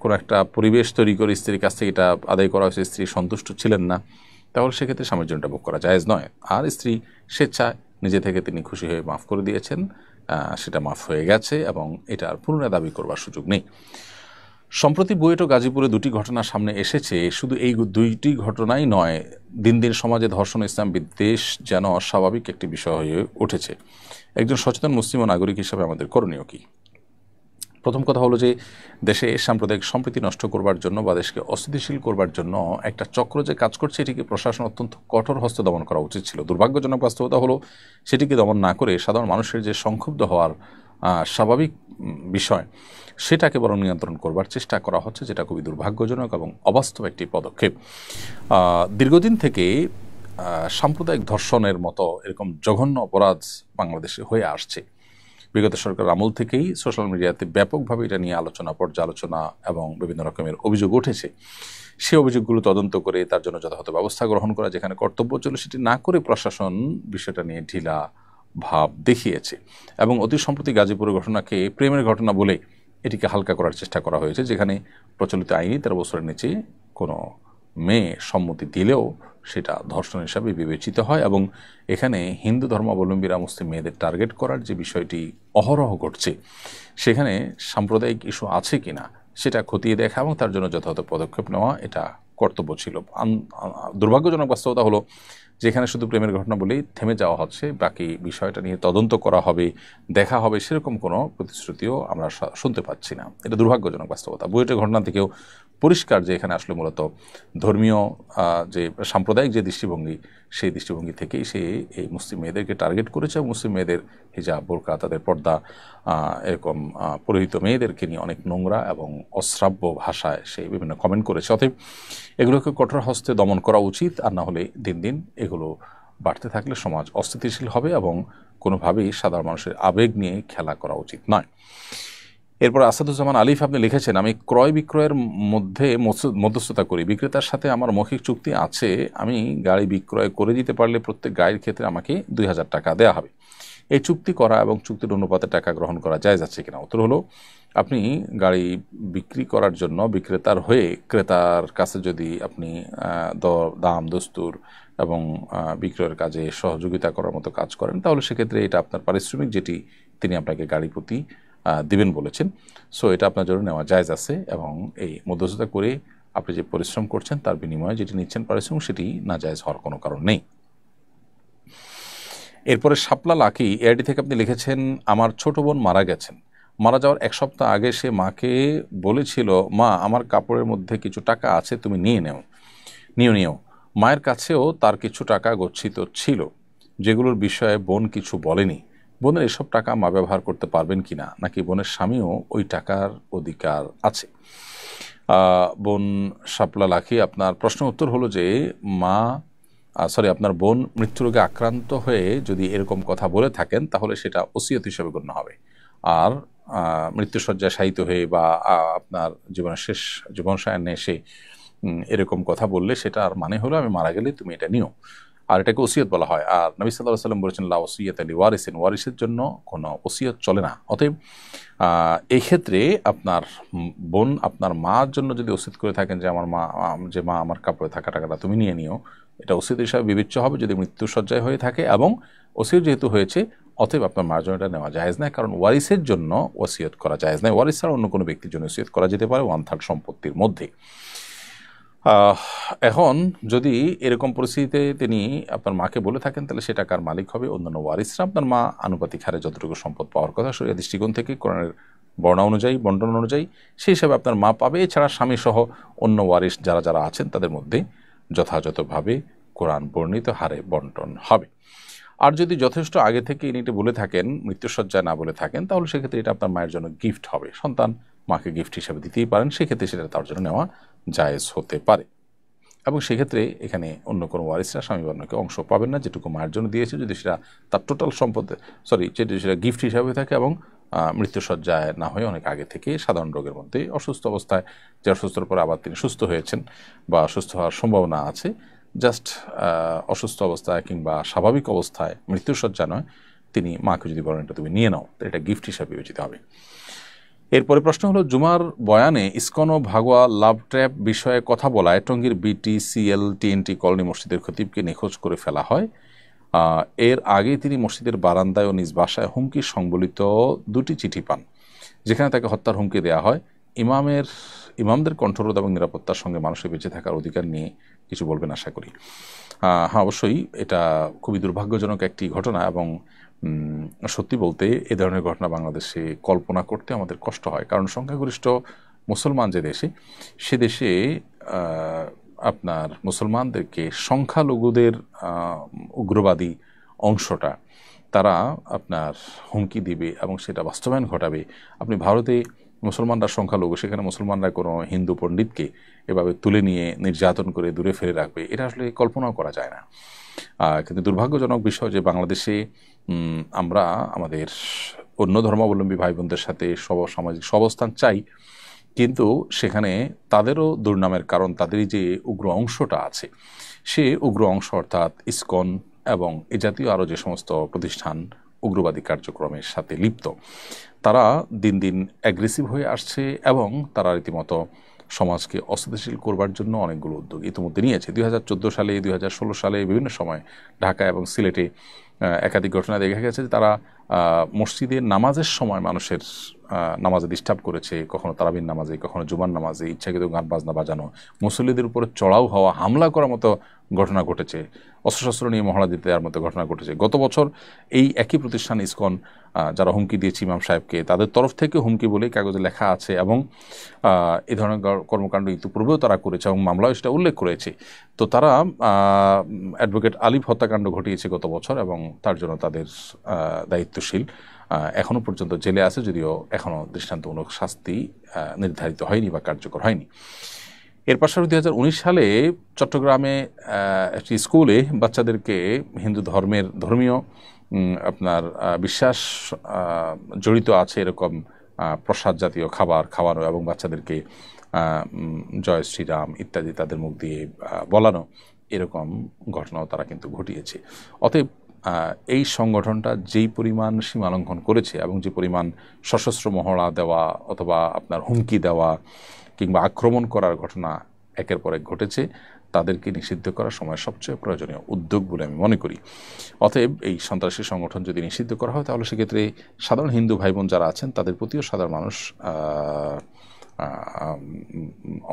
কোনো একটা পরিবেশ তৈরি করে স্ত্রীর কাছ থেকে এটা আদায় করা হয়েছে, স্ত্রী সন্তুষ্ট ছিলেন না, তাহলে সেক্ষেত্রে স্বামীর জন্য এটা ভোগ করা জায়েজ নয়। আর স্ত্রী স্বেচ্ছায় নিজে থেকে তিনি খুশি হয়ে মাফ করে দিয়েছেন, সেটা মাফ হয়ে গেছে এবং এটা আর পুনরায় দাবি করবার সুযোগ নেই। সম্প্রতি বুয়েট ও গাজীপুরে 2টি ঘটনা সামনে এসেছে। শুধু এই 2টি ঘটনাই নয়, দিন দিন সমাজে ধর্ষণ ইসলাম বিদ্বেষ যেন অস্বাভাবিক একটি বিষয় হয়ে উঠেছে। একজন সচেতন মুসলিম ও নাগরিক হিসেবে আমাদের করণীয় কী? প্রথম কথা হলো যে দেশে সাম্প্রদায়িক সম্প্রীতি নষ্ট করবার জন্য বা দেশকে অস্থিতিশীল করবার জন্য একটা চক্র যে কাজ করছে, এটিকে প্রশাসন অত্যন্ত কঠোর হস্তে দমন করা উচিত ছিল। দুর্ভাগ্যজনক বাস্তবতা হলো সেটিকে দমন না করে সাধারণ মানুষের যে সংক্ষুব্ধ হওয়ার স্বাভাবিক বিষয়, সেটাকে বরং নিয়ন্ত্রণ করবার চেষ্টা করা হচ্ছে, যেটা খুবই দুর্ভাগ্যজনক এবং অবাস্তব একটি পদক্ষেপ। দীর্ঘদিন থেকে সাম্প্রদায়িক ধর্ষণের মতো এরকম জঘন্য অপরাধ বাংলাদেশে হয়ে আসছে। বিগত সরকার আমল থেকেই সোশ্যাল মিডিয়াতে ব্যাপকভাবে এটা নিয়ে আলোচনা, পর্যালোচনা এবং বিভিন্ন রকমের অভিযোগ উঠেছে। সেই অভিযোগগুলো তদন্ত করে তার জন্য যথাযথ ব্যবস্থা গ্রহণ করা যেখানে কর্তব্য ছিল, সেটি না করে প্রশাসন বিষয়টা নিয়ে ঢিলা ভাব দেখিয়েছে এবং অতি সম্প্রতি গাজীপুরের ঘটনাকে প্রেমের ঘটনা বলে এটিকে হালকা করার চেষ্টা করা হয়েছে, যেখানে প্রচলিত আইনে 13 বছরের নিচে কোনো মেয়ে সম্মতি দিলেও সেটা ধর্ষণ হিসাবে বিবেচিত হয়। এবং এখানে হিন্দু ধর্মাবলম্বীরা মুসলিম মেয়েদের টার্গেট করার যে বিষয়টি অহরহ ঘটছে, সেখানে সাম্প্রদায়িক ইস্যু আছে কিনা সেটা খতিয়ে দেখা এবং তার জন্য যথাযথ পদক্ষেপ নেওয়া এটা কর্তব্য ছিল। দুর্ভাগ্যজনক বাস্তবতা হলো যেখানে শুধু প্রেমের ঘটনা বলেই থেমে যাওয়া হচ্ছে, বাকি বিষয়টা নিয়ে তদন্ত করা হবে, দেখা হবে, সেরকম কোনো প্রতিশ্রুতিও আমরা শুনতে পাচ্ছি না। এটা দুর্ভাগ্যজনক বাস্তবতা। বুয়েটের ঘটনা থেকেও পরিষ্কার যে এখানে আসলে মূলত ধর্মীয় যে সাম্প্রদায়িক যে দৃষ্টিভঙ্গি, সেই দৃষ্টিভঙ্গি থেকেই সে এই মুসলিম মেয়েদেরকে টার্গেট করেছে এবং মুসলিম মেয়েদের হিজাব, বোরকা, তাদের পর্দা, এরকম পরিহিত মেয়েদেরকে নিয়ে অনেক নোংরা এবং অশ্রাব্য ভাষায় সেই বিভিন্ন কমেন্ট করেছে। অতএব এগুলোকে কঠোর হস্তে দমন করা উচিত, আর না হলে দিন দিন এগুলো বাড়তে থাকলে সমাজ অস্থিতিশীল হবে এবং কোনোভাবেই সাধারণ মানুষের আবেগ নিয়ে খেলা করা উচিত নয়। এরপর আসাদুজ্জামান আলিফ আপনি লিখেছেন, আমি ক্রয় বিক্রয়ের মধ্যে মধ্যস্থতা করি, বিক্রেতার সাথে আমার মৌখিক চুক্তি আছে, আমি গাড়ি বিক্রয় করে দিতে পারলে প্রত্যেক গাড়ির ক্ষেত্রে আমাকে 2000 টাকা দেওয়া হবে। এই চুক্তি করা এবং চুক্তির অনুপাতে টাকা গ্রহণ করা জায়েজ আছে কিনা? উত্তর হলো, আপনি গাড়ি বিক্রি করার জন্য বিক্রেতার হয়ে ক্রেতার কাছে যদি আপনি দাম দস্তুর এবং বিক্রয়ের কাজে সহযোগিতা করার মতো কাজ করেন, তাহলে সেক্ষেত্রে এটা আপনার পারিশ্রমিক যেটি তিনি আপনাকে গাড়ি প্রতি দিবেন বলেছেন, সো এটা আপনার জন্য নেওয়া জায়েজ আছে এবং এই মধ্যস্থতা করে আপনি যে পরিশ্রম করছেন তার বিনিময়ে যেটি নিচ্ছেন পারিশ্রমিক, সেটি না জায়েজ হওয়ার কোনো কারণ নেই। এরপরে শাপলা লাকি এআইডি থেকে আপনি লিখেছেন, আমার ছোট বোন মারা গেছেন, মারা যাওয়ার 1 সপ্তাহ আগে সে মাকে বলেছিল, মা আমার কাপড়ের মধ্যে কিছু টাকা আছে, তুমি নিও। মায়ের কাছেও তার কিছু টাকা গচ্ছিত ছিল, যেগুলোর বিষয়ে বোন কিছু বলেনি। বোনের এসব টাকা মা ব্যবহার করতে পারবেন কিনা, নাকি বোনের স্বামীও ওই টাকার অধিকার আছে? বোন শাপলা লাকি, আপনার প্রশ্নের উত্তর হলো যে আপনার বোন মৃত্যুরোগে আক্রান্ত হয়ে যদি এরকম কথা বলে থাকেন, তাহলে সেটা ওসিয়ত হিসেবে গণ্য হবে। আর মৃত্যুশয্যায় শায়িত হয়ে বা আপনার জীবনের শেষ জীবনসায়ান্নে এসে এরকম কথা বললে সেটা আর মানে হলো আমি মারা গেলে তুমি এটা নিও। আর এটাকে ওসিয়ত বলা হয়। আর নবী সাল্লাল্লাহু আলাইহি ওয়াসাল্লাম বলেছেন লা ওসিয়াতা লিওয়ারিসিন, ওয়ারিসের জন্য কোনো ওসিয়ত চলে না। অতএব এই ক্ষেত্রে আপনার বোন আপনার মার জন্য যদি ওসিয়ত করে থাকেন যে আমার মা, যে মা আমার কাপড়ে থাকা টাকাটা তুমি নিয়ে নিও, এটা ওসিয়ত হিসাবে বিবেচ্য হবে যদি মৃত্যুসজ্জায় হয়ে থাকে, এবং ওসিয়ত যেহেতু হয়েছে অতএব আপনার মার জন্য এটা নেওয়া জায়েজ নয়, কারণ ওয়ারিসের জন্য ওসিয়ত করা জায়েজ নয়। ওয়ারিস ছাড়া অন্য কোনো ব্যক্তির জন্য ওসিয়ত করা যেতে পারে 1/3 সম্পত্তির মধ্যে। এখন যদি এরকম পরিস্থিতিতে তিনি আপনার মাকে বলে থাকেন, তাহলে সে টাকার মালিক হবে অন্যান্য ওয়ারিসরা। আপনার মা আনুপাতিক হারে যতটুকু সম্পদ পাওয়ার কথা শরীয়তের দৃষ্টিকোণ থেকে, কোরআনের বন্টন অনুযায়ী সেই হিসাবে আপনার মা পাবে। এছাড়া স্বামী সহ অন্য ওয়ারিস যারা যারা আছেন তাদের মধ্যে যথাযথভাবে কোরআন বর্ণিত হারে বন্টন হবে। আর যদি যথেষ্ট আগে থেকে ইনি এটা বলে থাকেন, মৃত্যুসজ্জায় না বলে থাকেন, তাহলে সেক্ষেত্রে এটা আপনার মায়ের জন্য গিফট হবে। সন্তান মাকে গিফট হিসাবে দিতেই পারেন, সেক্ষেত্রে সেটা তার জন্য নেওয়া জায়েজ হতে পারে। এবং সেক্ষেত্রে এখানে অন্য কোনো ওয়ারিসরা স্বামী বর্ণকে অংশ পাবেন না, যেটুকু মায়ের জন্য দিয়েছে, যদি সেটা তার টোটাল সম্পদ যদি সেটা গিফট হিসাবে থাকে এবং মৃত্যুসজ্জায় না হয়ে অনেক আগে থেকে সাধারণ রোগের মধ্যে অসুস্থ অবস্থায়, যে অসুস্থর পর আবার তিনি সুস্থ হয়েছেন বা সুস্থ হওয়ার সম্ভাবনা আছে, জাস্ট অসুস্থ অবস্থায় কিংবা স্বাভাবিক অবস্থায় মৃত্যুসজ্জা নয়, তিনি মাকে যদি বলেন এটা তুমি নিয়ে নাও, তো এটা গিফট হিসাবে বিবেচিত হবে। এরপরে প্রশ্ন হলো, জুমার বয়ানে ইসকন ও ভাগোয়া লাভ ট্র্যাপ বিষয়ে কথা বলায় টঙ্গীর BTCL TNT কলোনি মসজিদের খতিবকে নিখোঁজ করে ফেলা হয়। এর আগে তিনি মসজিদের বারান্দায় ও নিজ বাসায় হুমকির সংবলিত 2টি চিঠি পান, যেখানে তাকে হত্যার হুমকি দেওয়া হয়। ইমামদের কণ্ঠরোধ এবং নিরাপত্তার সঙ্গে মানুষের বেঁচে থাকার অধিকার নিয়ে কিছু বলবেন আশা করি। হ্যাঁ, অবশ্যই এটা খুবই দুর্ভাগ্যজনক একটি ঘটনা, এবং সত্যি বলতে এ ধরনের ঘটনা বাংলাদেশে কল্পনা করতে আমাদের কষ্ট হয়, কারণ সংখ্যাগরিষ্ঠ মুসলমান যে দেশে, সে দেশে আপনার মুসলমানদেরকে সংখ্যালঘুদের উগ্রবাদী অংশটা তারা আপনার হুমকি দিবে এবং সেটা বাস্তবায়ন ঘটাবে। আপনি ভারতে মুসলমানরা সংখ্যালঘু, সেখানে মুসলমানরা কোনো হিন্দু পণ্ডিতকে এভাবে তুলে নিয়ে নির্যাতন করে দূরে ফেলে রাখবে, এটা আসলে কল্পনাও করা যায় না। কিন্তু দুর্ভাগ্যজনক বিষয় যে বাংলাদেশে আমরা আমাদের অন্য ধর্মাবলম্বী ভাই বোনদের সাথে সামাজিক অবস্থান চাই, কিন্তু সেখানে তাদেরও দুর্নামের কারণ তাদেরই যে উগ্র অংশটা আছে, সে উগ্র অংশ অর্থাৎ ইসকন এবং এ জাতীয় আরও যে সমস্ত প্রতিষ্ঠান উগ্রবাদী কার্যক্রমের সাথে লিপ্ত, তারা দিন দিন অ্যাগ্রেসিভ হয়ে আসছে এবং তারা রীতিমতো সমাজকে অস্থিতিশীল করবার জন্য অনেকগুলো উদ্যোগ ইতিমধ্যে নিয়েছে। 2014 সালে, 2016 সালে বিভিন্ন সময় ঢাকা এবং সিলেটে একাধিক ঘটনা দেখা গেছে যে তারা মসজিদে নামাজের সময় মানুষের নামাজে ডিস্টার্ব করেছে, কখনো তারাবির নামাজে, কখনো জুমার নামাজে ইচ্ছাকৃত গান বাজনা বাজানো, মুসল্লিদের উপরে চড়াও হওয়া, হামলা করার মতো ঘটনা ঘটেছে, অস্ত্রশস্ত্র নিয়ে মহড়া দিতে দেওয়ার মতো ঘটনা ঘটেছে। গত বছর এই একই প্রতিষ্ঠান ইসকন যারা হুমকি দিয়েছে ইমাম সাহেবকে, তাদের তরফ থেকে হুমকি বলেই কাগজে লেখা আছে, এবং এই ধরনের কর্মকাণ্ড ইতিপূর্বেও তারা করেছে এবং মামলাও সেটা উল্লেখ করেছে। তো তারা অ্যাডভোকেট আলিফ হত্যাকাণ্ড ঘটিয়েছে গত বছর, এবং তার জন্য তাদের দায়িত্বশীল এখনও পর্যন্ত জেলে আছে, যদিও এখনও দৃষ্টান্তমূলক শাস্তি নির্ধারিত হয়নি বা কার্যকর হয়নি। এর পাশাপাশি 2019 সালে চট্টগ্রামে একটি স্কুলে বাচ্চাদেরকে হিন্দু ধর্মীয় আপনার বিশ্বাস জড়িত আছে এরকম প্রসাদ জাতীয় খাবার খাওয়ানো এবং বাচ্চাদেরকে জয় শ্রীরাম ইত্যাদি তাদের মুখ দিয়ে বলানো, এরকম ঘটনাও তারা কিন্তু ঘটিয়েছে। অতএব এই সংগঠনটা যেই পরিমাণ সীমালঙ্ঘন করেছে এবং যে পরিমাণ সশস্ত্র মহড়া দেওয়া অথবা আপনার হুমকি দেওয়া কিংবা আক্রমণ করার ঘটনা একের পর এক ঘটেছে, তাদেরকে নিষিদ্ধ করার সময় সবচেয়ে প্রয়োজনীয় উদ্যোগ বলে আমি মনে করি। অতএব এই সন্ত্রাসী সংগঠন যদি নিষিদ্ধ করা হয়, তাহলে সেক্ষেত্রে সাধারণ হিন্দু ভাই বোন যারা আছেন তাদের প্রতিও সাধারণ মানুষ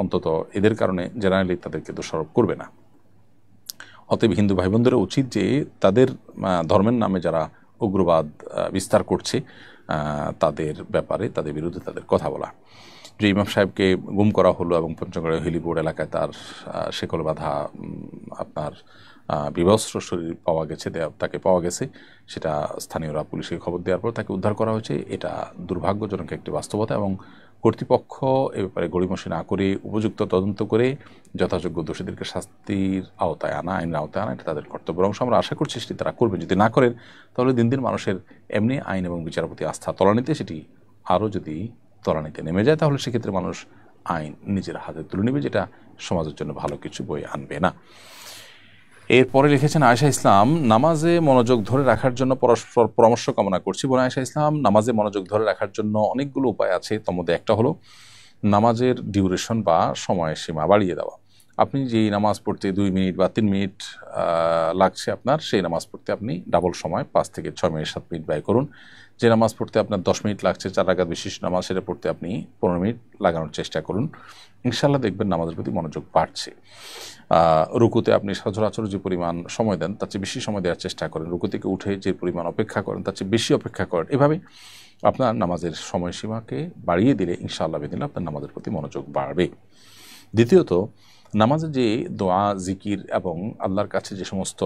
অন্তত এদের কারণে জেনারেলি তাদেরকে দোষারোপ করবে না। অতএব হিন্দু ভাই বোনদেরও উচিত যে তাদের ধর্মের নামে যারা উগ্রবাদ বিস্তার করছে তাদের ব্যাপারে, তাদের বিরুদ্ধে তাদের কথা বলা। যে ইমাম সাহেবকে গুম করা হলো এবং পঞ্চগড়ে হেলিবোর্ড এলাকায় তার শেকল বাঁধা আপনার বিবস্ত্র শরীর পাওয়া গেছে, তাকে পাওয়া গেছে, সেটা স্থানীয়রা পুলিশকে খবর দেওয়ার পর তাকে উদ্ধার করা হয়েছে। এটা দুর্ভাগ্যজনক একটি বাস্তবতা, এবং কর্তৃপক্ষ এ ব্যাপারে গড়িমসি না করে উপযুক্ত তদন্ত করে যথাযোগ্য দোষীদেরকে শাস্তির আওতায় আনা, আইনের আওতায় আনা, এটা তাদের কর্তব্য অংশ। আমরা আশা করছি সেটি তারা করবে। যদি না করেন, তাহলে দিন দিন মানুষের এমনি আইন এবং বিচারের প্রতি আস্থা তলানিতে, সেটি আরও যদি তলানিতে নেমে যায়, তাহলে সেক্ষেত্রে মানুষ আইন নিজের হাতে তুলে নেবে, যেটা সমাজের জন্য ভালো কিছু বয়ে আনবে না। এরপরে লিখেছেন আয়েশা ইসলাম, নামাজে মনোযোগ ধরে রাখার জন্য পরস্পর পরামর্শ কামনা করছি। বোন আয়েশা ইসলাম, নামাজে মনোযোগ ধরে রাখার জন্য অনেকগুলো উপায় আছে। তার মধ্যে একটা হলো নামাজের ডিউরেশন বা সময়সীমা বাড়িয়ে দেওয়া। আপনি যেই নামাজ পড়তে 2 মিনিট বা 3 মিনিট লাগছে আপনার, সেই নামাজ পড়তে আপনি ডাবল সময় 5 থেকে 6 মিনিট 7 মিনিট ব্যয় করুন। যে নামাজ পড়তে আপনার 10 মিনিট লাগছে 4 রাকাত বিশিষ্ট নামাজ, সেটা পড়তে আপনি 15 মিনিট লাগানোর চেষ্টা করুন। ইনশাআল্লাহ দেখবেন নামাজের প্রতি মনোযোগ বাড়ছে। রুকুতে আপনি সচরাচর যে পরিমাণ সময় দেন তার চেয়ে বেশি সময় দেওয়ার চেষ্টা করেন। রুকু থেকে উঠে যে পরিমাণ অপেক্ষা করেন তার চেয়ে বেশি অপেক্ষা করেন। এভাবে আপনার নামাজের সময়সীমাকে বাড়িয়ে দিলে ইনশাআল্লাহ বিদিন আপনার নামাজের প্রতি মনোযোগ বাড়বে। দ্বিতীয়ত, নামাজে যে দোয়া, জিকির এবং আল্লাহর কাছে যে সমস্ত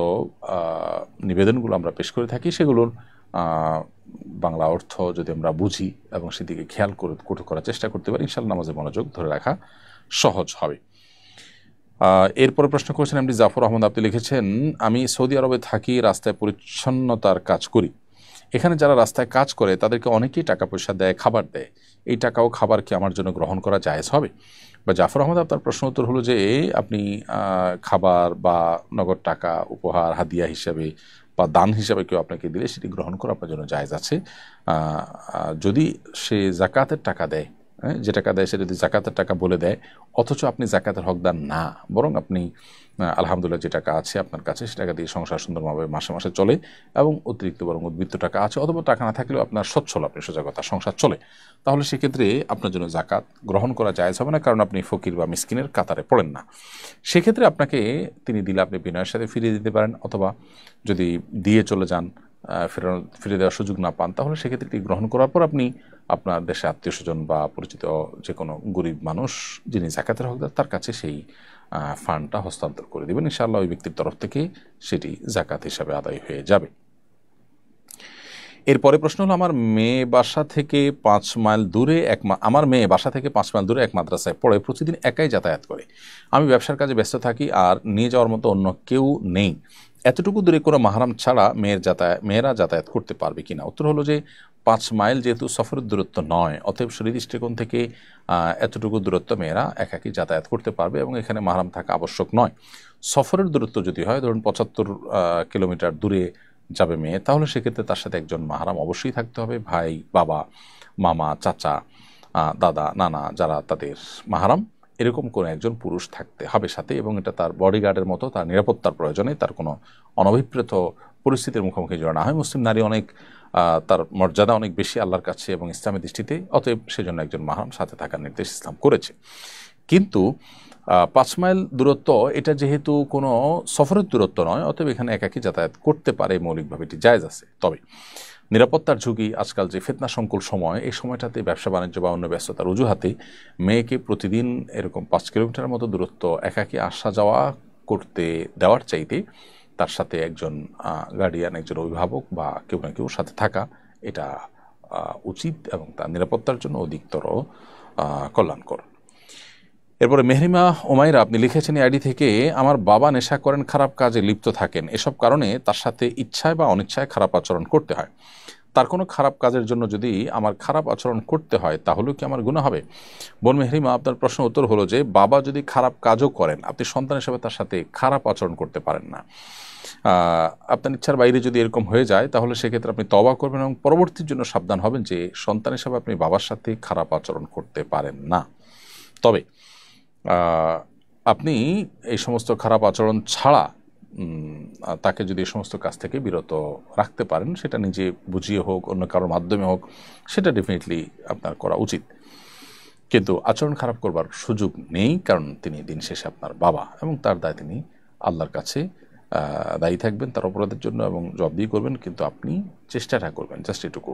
নিবেদনগুলো আমরা পেশ করে থাকি সেগুলোর বাংলা অর্থ যদি আমরা বুঝি এবং সেদিকে খেয়াল করার চেষ্টা করতে পারি, ইনশাআল্লাহ নামাজের মনোযোগ ধরে রাখা সহজ হবে। এরপরে প্রশ্ন করেছেন এমডি জাফর আহমদ, আপনি লিখেছেন, আমি সৌদি আরবে থাকি, রাস্তায় পরিচ্ছন্নতার কাজ করি। এখানে যারা রাস্তায় কাজ করে তাদেরকে অনেকেই টাকা পয়সা দেয়, খাবার দেয়। এই টাকা ও খাবার কি আমার জন্য গ্রহণ করা জায়েজ হবে? বা জাফর আহমদ, আপনার প্রশ্ন উত্তর হলো যে আপনি খাবার বা নগদ টাকা উপহার, হাদিয়া হিসাবে বা দান হিসাবে কেউ আপনাকে দিলে সেটি গ্রহণ করা আপনার জন্য জায়েজ আছে। যদি সে জাকাতের টাকা দেয়, যে টাকা দেয় সে যদি জাকাতের টাকা বলে দেয় অথচ আপনি জাকাতের হকদার না, বরং আপনি আলহামদুলিল্লাহ যে টাকা আছে আপনার কাছে সে টাকা দিয়ে সংসার সুন্দরভাবে মাসে মাসে চলে এবং অতিরিক্ত বরং উদ্বৃত্ত টাকা আছে, অথবা টাকা না থাকলেও আপনার সচ্ছল, আপনি সোজা কথা সংসার চলে, তাহলে সেক্ষেত্রে আপনার জন্য জাকাত গ্রহণ করা জায়েজ হবে না, কারণ আপনি ফকির বা মিসকিনের কাতারে পড়েন না। সেক্ষেত্রে আপনাকে তিনি দিলে আপনি বিনয়ের সাথে ফিরিয়ে দিতে পারেন, অথবা যদি দিয়ে চলে যান, ফিরে দেওয়ার সুযোগ না পান, তাহলে সেক্ষেত্রে এটি গ্রহণ করার পর আপনি আপনার দেশে আত্মীয় স্বজন বা পরিচিত যে কোনো গরিব মানুষ যিনি জাকাতের হকদার তার কাছে সেই ফান্ডটা হস্তান্তর করে দেবেন। ইনশাআল্লাহ ওই ব্যক্তির তরফ থেকে সেটি জাকাত হিসাবে আদায় হয়ে যাবে। এরপরে প্রশ্ন হলো, আমার মেয়ে বাসা থেকে 5 মাইল দূরে এক মাদ্রাসায় পড়ে, প্রতিদিন একাই যাতায়াত করে। আমি ব্যবসার কাজে ব্যস্ত থাকি আর নিয়ে যাওয়ার মতো অন্য কেউ নেই। এতটুকু দূরে কোনো মাহরাম ছাড়া মেয়েরা যাতায়াত করতে পারবে কিনা? উত্তর হলো যে 5 মাইল যেহেতু সফরের দূরত্ব নয়, অতএব শরীর দৃষ্টিকোণ থেকে এতটুকু দূরত্ব মেয়েরা একাকী যাতায়াত করতে পারবে এবং এখানে মাহরাম থাকা আবশ্যক নয়। সফরের দূরত্ব যদি হয়, ধরুন 75 কিলোমিটার দূরে যাবে মেয়ে, তাহলে সেক্ষেত্রে তার সাথে একজন মাহরাম অবশ্যই থাকতে হবে। ভাই, বাবা, মামা, চাচা, দাদা, নানা, যারা তাদের মাহরাম, এরকম কোনো একজন পুরুষ থাকতে হবে সাথে, এবং এটা তার বডিগার্ডের মতো, তার নিরাপত্তার প্রয়োজনে তার কোনো অনভিপ্রেত পরিস্থিতির মুখোমুখি যেন না হয়। মুসলিম নারী অনেক তার মর্যাদা অনেক বেশি আল্লাহর কাছে এবং ইসলামের দৃষ্টিতে, অতএব সেজন্য একজন মাহরাম সাথে থাকার নির্দেশ ইসলাম করেছে। কিন্তু 5 মাইল দূরত্ব এটা যেহেতু কোনো সফরের দূরত্ব নয়, অতএব এখানে একাকী যাতায়াত করতে পারে, মৌলিকভাবে এটি জায়েজ আছে। তবে নিরাপত্তার ঝুঁকি, আজকাল যে ফিতনা সংকুল সময়, এই সময়টাতে ব্যবসা বাণিজ্য বা অন্য ব্যস্ততার অজুহাতে মেয়েকে প্রতিদিন এরকম 5 কিলোমিটার মতো দূরত্ব একাকী আসা যাওয়া করতে দেওয়ার চাইতে তার সাথে একজন গার্ডিয়ান, একজন অভিভাবক বা কেউ না কেউ সাথে থাকা, এটা উচিত এবং তার নিরাপত্তার জন্য অধিকতর কল্যাণকর। এরপরে মেহরিমা ওমাইরা, আপনি লিখেছেন আইডি থেকে, আমার বাবা নেশা করেন, খারাপ কাজে লিপ্ত থাকেন, এসব কারণে তার সাথে ইচ্ছায় বা অনিচ্ছায় খারাপ আচরণ করতে হয়। তার কোনো খারাপ কাজের জন্য যদি আমার খারাপ আচরণ করতে হয় তাহলেও কি আমার গুনাহ হবে? বোন মেহরিমা, আপনার প্রশ্ন উত্তর হলো যে বাবা যদি খারাপ কাজও করেন, আপনি সন্তান হিসেবে তার সাথে খারাপ আচরণ করতে পারেন না। আপনার ইচ্ছার বাইরে যদি এরকম হয়ে যায় তাহলে সেক্ষেত্রে আপনি তওবা করবেন এবং পরবর্তীর জন্য সাবধান হবেন যে সন্তান হিসেবে আপনি বাবার সাথে খারাপ আচরণ করতে পারেন না। তবে আপনি এই সমস্ত খারাপ আচরণ ছাড়া তাকে যদি এই সমস্ত কাজ থেকে বিরত রাখতে পারেন, সেটা নিজে বুঝিয়ে হোক, অন্য কারোর মাধ্যমে হোক, সেটা ডেফিনেটলি আপনার করা উচিত। কিন্তু আচরণ খারাপ করবার সুযোগ নেই, কারণ তিনি দিন শেষে আপনার বাবা এবং তার দায় তিনি আল্লাহর কাছে দায়ী থাকবেন তার অপরাধের জন্য এবং জবাবদিহি করবেন, কিন্তু আপনি চেষ্টাটা করবেন, জাস্ট এটুকু।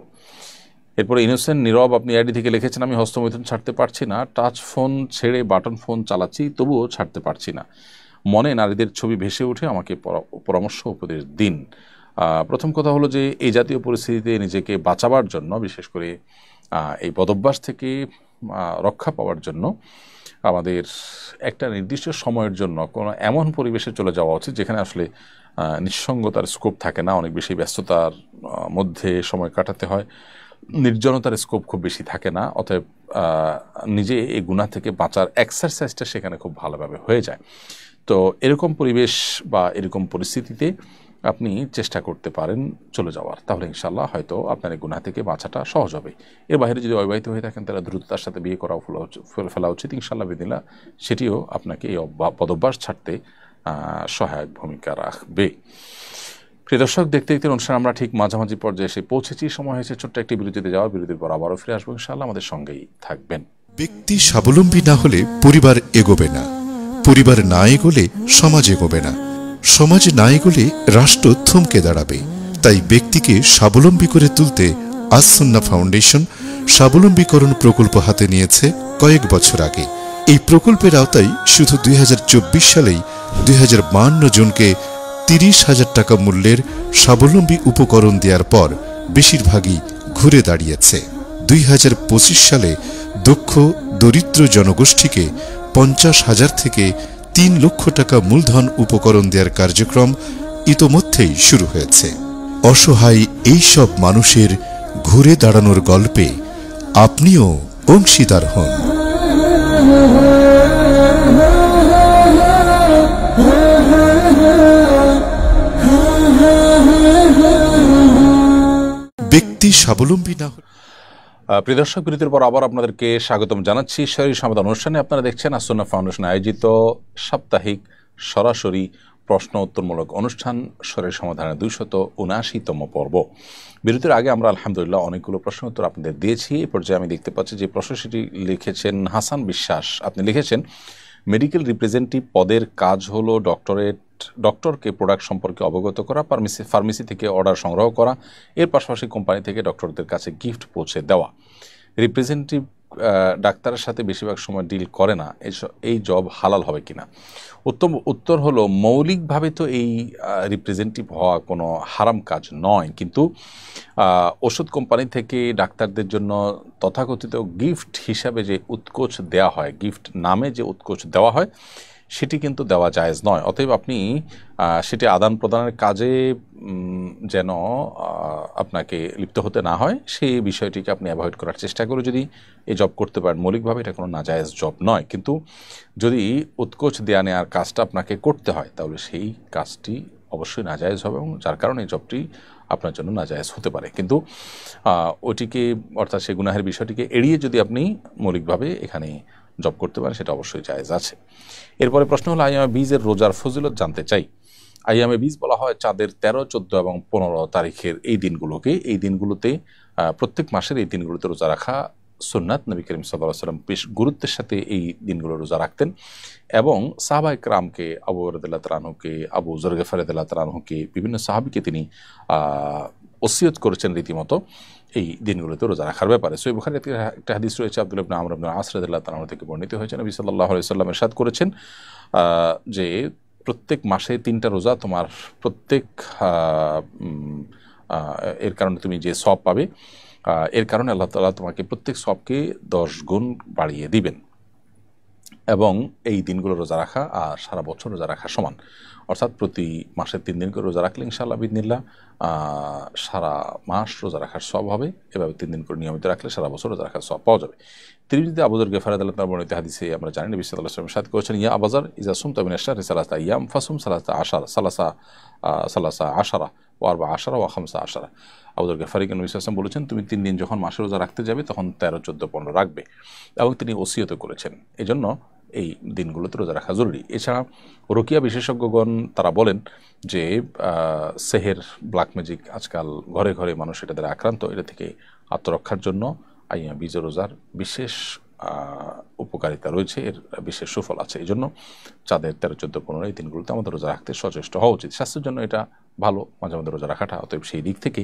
এরপরে ইনোসেন্ট নীরব, আপনি আইডি থেকে লিখেছেন, আমি হস্তমৈথুন ছাড়তে পারছি না, টাচ ফোন ছেড়ে বাটন ফোন চালাচ্ছি, তবুও ছাড়তে পারছি না, মনে নারীদের ছবি ভেসে উঠে, আমাকে পরামর্শ উপদেশ দিন। প্রথম কথা হলো যে এই জাতীয় পরিস্থিতিতে নিজেকে বাঁচাবার জন্য, বিশেষ করে এই বদভ্যাস থেকে রক্ষা পাওয়ার জন্য আমাদের একটা নির্দিষ্ট সময়ের জন্য কোনো এমন পরিবেশে চলে যাওয়া উচিত যেখানে আসলে নিঃসঙ্গতার স্কোপ থাকে না, অনেক বেশি ব্যস্ততার মধ্যে সময় কাটাতে হয়, নির্জনতার স্কোপ খুব বেশি থাকে না, অতএব নিজে এই গুনাহ থেকে বাঁচার এক্সারসাইজটা সেখানে খুব ভালোভাবে হয়ে যায়। তো তো এরকম পরিবেশ বা এরকম পরিস্থিতিতে আপনি চেষ্টা করতে পারেন চলে যাওয়ার, তাহলে ইনশাআল্লাহ হয়তো আপনার এই গুনাহ থেকে বাঁচাটা সহজ হবে। এর বাইরে যদি অবিবাহিত হয়ে থাকেন তাহলে দ্রুততার সাথে বিয়ে করা ফেলা উচিত ইনশাআল্লাহ বিদিল্লাহ, সেটিও আপনাকে এই বদভ্যাস ছাড়তে সহায়ক ভূমিকা রাখবে। প্রিয় দর্শক, দেখতে দেখতে অনুষ্ঠান আমরা ঠিক মাঝামাঝি পর্যায়ে এসে পৌঁছেছি। সময় হয়েছে ছোট্ট একটি বিরতিতে যাওয়ার। বিরতির পর আবারও ফিরে আসবো ইনশাআল্লাহ, আমাদের সঙ্গেই থাকবেন। ব্যক্তি স্বাবলম্বী না হলে পরিবার এগোবে না, পরিবার না এগোলে সমাজ এগোবে না, সমাজ না এগোলে রাষ্ট্র থমকে দাঁড়াবে। তাই ব্যক্তিকে স্বাবলম্বী করে তুলতে আস সুন্নাহ ফাউন্ডেশন স্বাবলম্বীকরণ প্রকল্প হাতে নিয়েছে কয়েক বছর আগে। এই প্রকল্পের আওতায় শুধু 2024 সালেই 2052 জনকে 30,000 টাকা মূল্যের স্বাবলম্বী উপকরণ দেওয়ার পর বেশিরভাগই ঘুরে দাঁড়িয়েছে। 2025 সালে দক্ষ দরিদ্র জনগোষ্ঠীকে 50,000 থেকে 3 লক্ষ টাকা মূলধন উপকরণ দেওয়ার কার্যক্রম ইতোমধ্যেই শুরু হয়েছে। অসহায় এই সব মানুষের ঘুরে দাঁড়ানোর গল্পে আপনিও অংশীদার হন। ব্যক্তি স্বাবলম্বী না হলে। প্রিয় দর্শক, বিরতির পর আবার আপনাদেরকে স্বাগতম জানাচ্ছি শরীর সমাধান অনুষ্ঠানে। আপনারা দেখছেন আস সুন্নাহ ফাউন্ডেশন আয়োজিত সাপ্তাহিক সরাসরি প্রশ্ন উত্তরমূলক অনুষ্ঠান শরীর সমাধানের 279তম পর্ব। বিরতির আগে আমরা আলহামদুলিল্লাহ অনেকগুলো প্রশ্ন উত্তর আপনাদের দিয়েছি। এই পর্যায়ে আমি দেখতে পাচ্ছি যে প্রশ্ন সেটি লিখেছেন হাসান বিশ্বাস। আপনি লিখেছেন, মেডিকেল রিপ্রেজেন্টেটিভ পদের কাজ হলো ডক্টরকে প্রোডাক্ট সম্পর্কে অবগত করা, ফার্মেসি থেকে অর্ডার সংগ্রহ করা, এর পাশাপাশি কোম্পানি থেকে ডক্টরদের কাছে গিফট পৌঁছে দেওয়া। রিপ্রেজেন্টেটিভ ডাক্তারের সাথে বেশিরভাগ সময় ডিল করে না, এই জব হালাল হবে কিনা? উত্তর হলো, মৌলিকভাবে তো এই রিপ্রেজেন্টেটিভ হওয়া কোনো হারাম কাজ নয়, কিন্তু ওষুধ কোম্পানি থেকে ডাক্তারদের জন্য তথাকথিত গিফট হিসাবে যে উৎকোচ দেওয়া হয়, গিফট নামে যে উৎকোচ দেওয়া হয়, সেটি কিন্তু দেওয়া জায়েজ নয়। অতএব আপনি সেটি আদান প্রদানের কাজে যেন আপনাকে লিপ্ত হতে না হয়, সেই বিষয়টিকে আপনি অ্যাভয়েড করার চেষ্টা করে যদি এই জব করতে পারেন, মৌলিকভাবে এটা কোনো নাজায়েজ জব নয়। কিন্তু যদি উৎকোচ দেয়া নেওয়ার কাজটা আপনাকে করতে হয়, তাহলে সেই কাজটি অবশ্যই নাজায়েজ হবে এবং যার কারণে এই জবটি আপনার জন্য নাজায়েজ হতে পারে। কিন্তু ওটিকে, অর্থাৎ সেই গুনাহের বিষয়টিকে এড়িয়ে যদি আপনি মৌলিকভাবে এখানে জব করতে পারেন, সেটা অবশ্যই জায়েজ আছে। এরপরে প্রশ্ন হলো, আইয়ামে বীজের রোজার ফজিলত জানতে চাই। আইয়ামে বীজ বলা হয় চাঁদের 13, 14 এবং 15 তারিখের এই দিনগুলোকে। এই দিনগুলোতে প্রত্যেক মাসের এই দিনগুলোতে রোজা রাখা সুন্নাত। নবী করিম সাল্লাল্লাহু আলাইহি ওয়াসাল্লাম বেশ গুরুত্বের সাথে এই দিনগুলো রোজা রাখতেন এবং সাহাবায়ে কেরামকে, আবু হুরায়রা রাদিয়াল্লাহু তাআলা আনহুকে, আবু যর গফারি রাদিয়াল্লাহু তাআলা আনহুকে, বিভিন্ন সাহাবীকে তিনি ওসিয়ত করেছেন রীতিমতো এই দিনগুলোতে রোজা রাখার ব্যাপারে। সহিহ বুখারীতে একটা হাদিস রয়েছে, আব্দুল্লাহ ইবনে আমর ইবনে আস রাদিয়াল্লাহু তাআলা আনহু থেকে বর্ণিত হয়েছে। নবী সাল্লাল্লাহু আলাইহি ওয়াসাল্লাম ইরশাদ করেছেন যে প্রত্যেক মাসে 3টা রোজা তোমার প্রত্যেক এর কারণে তুমি যে সওয়াব পাবে, এর কারণে আল্লাহ তাআলা তোমাকে প্রত্যেক সওয়াবকে 10 গুণ বাড়িয়ে দিবেন এবং এই দিনগুলো রোজা রাখা আর সারা বছর রোজা রাখা সমান। অর্থাৎ প্রতি মাসে 3 দিন করে রোজা রাখলে ইনশাআল্লাহ বিইذনিল্লাহ সারা মাস রোজা রাখার সওয়াব হবে। এভাবে 3 দিন করে নিয়মিত রাখলে সারা বছর রোজা রাখার সওয়াব পাওয়া যাবে। তিরমিজিতে আবু যর গফারি রাদিয়াল্লাহু তাআলা বর্ণিত হাদিসে আমরা জানি নবী সাল্লাল্লাহু আলাইহি ওয়াসাল্লাম ইরশাদ করেছেন, ইয়া আবু যর ইযা সুমতা মিন আশ-শাহরি সালাসা আইয়াম ফাসুম সালাসা আশারা ওয়া 14 ওয়া 15। আবু যর গফারিকে নবী সাল্লাল্লাহু আলাইহি ওয়াসাল্লাম বলেছেন, তুমি 3 দিন যখন মাসে রোজা রাখতে যাবে তখন 13, 14, 15 রাখবে এবং তিনি ওসিয়ত করেছেন। এজন্য এই দিনগুলোতে রোজা রাখা জরুরি। এছাড়া রুকিয়া বিশেষজ্ঞগণ তারা বলেন যে সেহের, ব্ল্যাক ম্যাজিক আজকাল ঘরে ঘরে মানুষ এটা দ্বারা আক্রান্ত, এটা থেকে আত্মরক্ষার জন্য আইয়ামে বীজ রোজার বিশেষ উপকারিতা রয়েছে, এর বিশেষ সুফল আছে। এই জন্য চাঁদের 13, 14, 15 এই দিনগুলোতে আমাদের রোজা রাখতে সচেষ্ট হওয়া উচিত। স্বাস্থ্যের জন্য এটা ভালো মাঝে মধ্যে রোজা রাখাটা। অতএব সেই দিক থেকে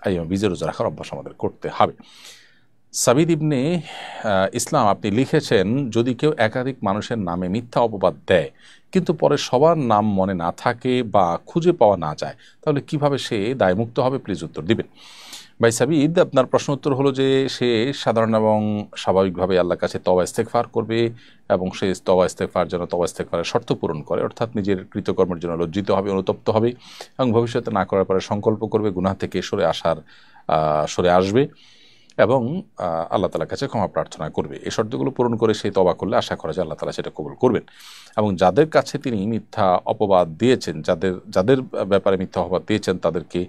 আইয়ামে বীজ রোজা রাখার অভ্যাস আমাদের করতে হবে। সাবিদ ইবনে ইসলাম আপনি লিখেছেন, যদি কেউ একাধিক মানুষের নামে মিথ্যা অপবাদ দেয় কিন্তু পরে সবার নাম মনে না থাকে বা খুঁজে পাওয়া না যায়, তাহলে কিভাবে সে দায়মুক্ত হবে? প্লিজ উত্তর দিবেন। ভাই সাবিদ, আপনার প্রশ্ন উত্তর হলো যে সে সাধারণ এবং স্বাভাবিকভাবে আল্লাহর কাছে তওবা ইস্তেগফার করবে এবং সে তওবা ইস্তেগফার যেন তওবা ইস্তেগফারের শর্ত পূরণ করে, অর্থাৎ নিজের কৃতকর্মের জন্য লজ্জিত হবে, অনুতপ্ত হবে এবং ভবিষ্যতে না করার পরে সংকল্প করবে, গুনাহ থেকে সরে আসবে এবং আল্লাহ তাআলার কাছে ক্ষমা প্রার্থনা করবে। এই শর্তগুলো পূরণ করে সেই তওবা করলে আশা করা যায় আল্লাহ তাআলা সেটা কবুল করবেন। এবং যাদের কাছে তিনি মিথ্যা অপবাদ দিয়েছেন, যাদের ব্যাপারে মিথ্যা অপবাদ দিয়েছেন তাদেরকে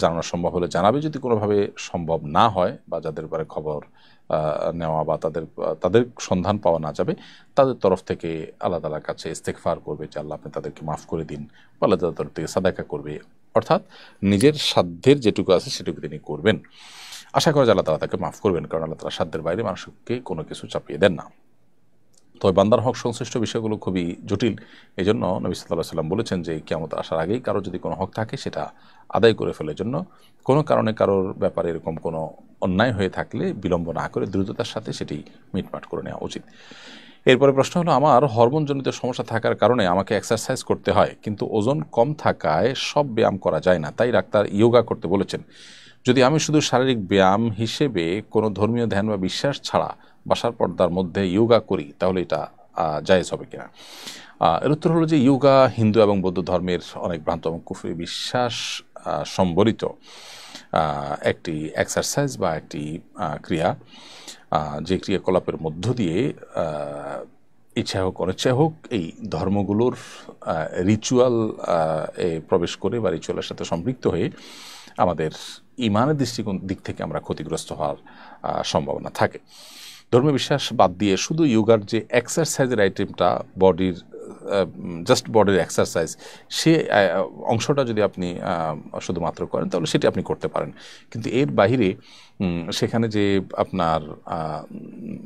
জানানো সম্ভব হলে জানাবে। যদি কোনোভাবে সম্ভব না হয় বা যাদের ব্যাপারে খবর নেওয়া বা তাদের সন্ধান পাওয়া না যাবে, তাদের তরফ থেকে আল্লাহ তাআলার কাছে ইস্তেগফার করবে যে আল্লাহ আপনি তাদেরকে মাফ করে দিন, বা আল্লাহ তাআলার তরফ থেকে সাদাকা করবে, অর্থাৎ নিজের সাধ্যের যেটুকু আছে সেটুকু তিনি করবেন। আশা করা যায় আল্লাহ তাআলা তাকে মাফ করবেন, কারণ আল্লাহ তাআলা সাধ্যের বাইরে মানুষকে কোনো কিছু চাপিয়ে দেন না। তবে বান্দার হক সংশ্লিষ্ট বিষয়গুলো খুবই জটিল। এই জন্য নবী সাল্লাল্লাহু আলাইহি ওয়াসাল্লাম বলেছেন যে কিয়ামত আসার আগেই কারো যদি কোনো হক থাকে সেটা আদায় করে ফেলার জন্য, কোনো কারণে কারোর ব্যাপারে এরকম কোনো অন্যায় হয়ে থাকলে বিলম্ব না করে দ্রুততার সাথে সেটি মিটমাট করে নেওয়া উচিত। এরপরে প্রশ্ন হলো, আমার হরমোনজনিত সমস্যা থাকার কারণে আমাকে এক্সারসাইজ করতে হয়, কিন্তু ওজন কম থাকায় সব ব্যায়াম করা যায় না, তাই ডাক্তার ইয়োগা করতে বলেছেন। যদি আমি শুধু শারীরিক ব্যায়াম হিসেবে কোনো ধর্মীয় ধ্যান বা বিশ্বাস ছাড়া বাসার পর্দার মধ্যে ইয়োগা করি তাহলে এটা জায়েজ হবে কিনা? এর উত্তর হলো যে ইয়োগা হিন্দু এবং বৌদ্ধ ধর্মের অনেক ভ্রান্ত এবং কুফরি বিশ্বাস সম্বলিত একটি এক্সারসাইজ বা একটি ক্রিয়া, যে ক্রিয়াকলাপের মধ্য দিয়ে ইচ্ছা হোক অনিচ্ছা হোক এই ধর্মগুলোর রিচুয়াল প্রবেশ করে বা রিচুয়ালের সাথে সম্পৃক্ত হয়ে আমাদের ইমানের দৃষ্টিকোণ দিক থেকে আমরা ক্ষতিগ্রস্ত হওয়ার সম্ভাবনা থাকে। ধর্মীয় বিশ্বাস বাদ দিয়ে শুধু ইয়োগার যে এক্সারসাইজের আইটেমটা, বডির জাস্ট বডির এক্সারসাইজ, সে অংশটা যদি আপনি শুধুমাত্র করেন তাহলে সেটি আপনি করতে পারেন। কিন্তু এর বাহিরে সেখানে যে আপনার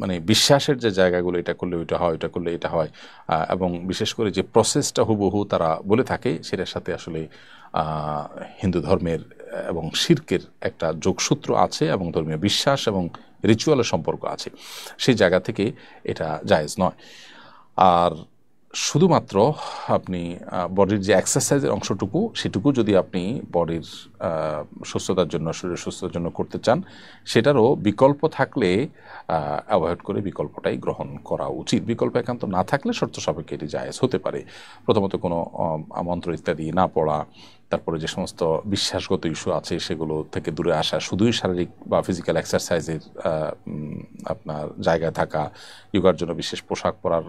মানে বিশ্বাসের যে জায়গাগুলো, এটা করলে ওইটা হয়, ওইটা করলে এটা হয়, এবং বিশেষ করে যে প্রসেসটা হুবহু তারা বলে থাকে, সেটার সাথে আসলে হিন্দু ধর্মের এবং শিরকের একটা যোগসূত্র আছে এবং ধর্মীয় বিশ্বাস এবং রিচুয়ালের সম্পর্ক আছে। সেই জায়গা থেকে এটা জায়েজ নয়। আর শুধুমাত্র আপনি বডির যে এক্সারসাইজের অংশটুকু, সেটুকু যদি আপনি বডির সুস্থতার জন্য, শরীরের সুস্থতার জন্য করতে চান, সেটারও বিকল্প থাকলে অ্যাভয়েড করে বিকল্পটাই গ্রহণ করা উচিত। বিকল্প একান্ত না থাকলে শর্ত সাপেক্ষে এটি জায়েজ হতে পারে। প্রথমত কোনো মন্ত্র ইত্যাদি না পড়া, তারপরে যে সমস্ত বিশ্বাসগত ইস্যু আছে সেগুলো থেকে দূরে আসা, শুধুই শারীরিক বা ফিজিক্যাল এক্সারসাইজের আপনার জায়গায় থাকা, যোগার জন্য বিশেষ পোশাক পরার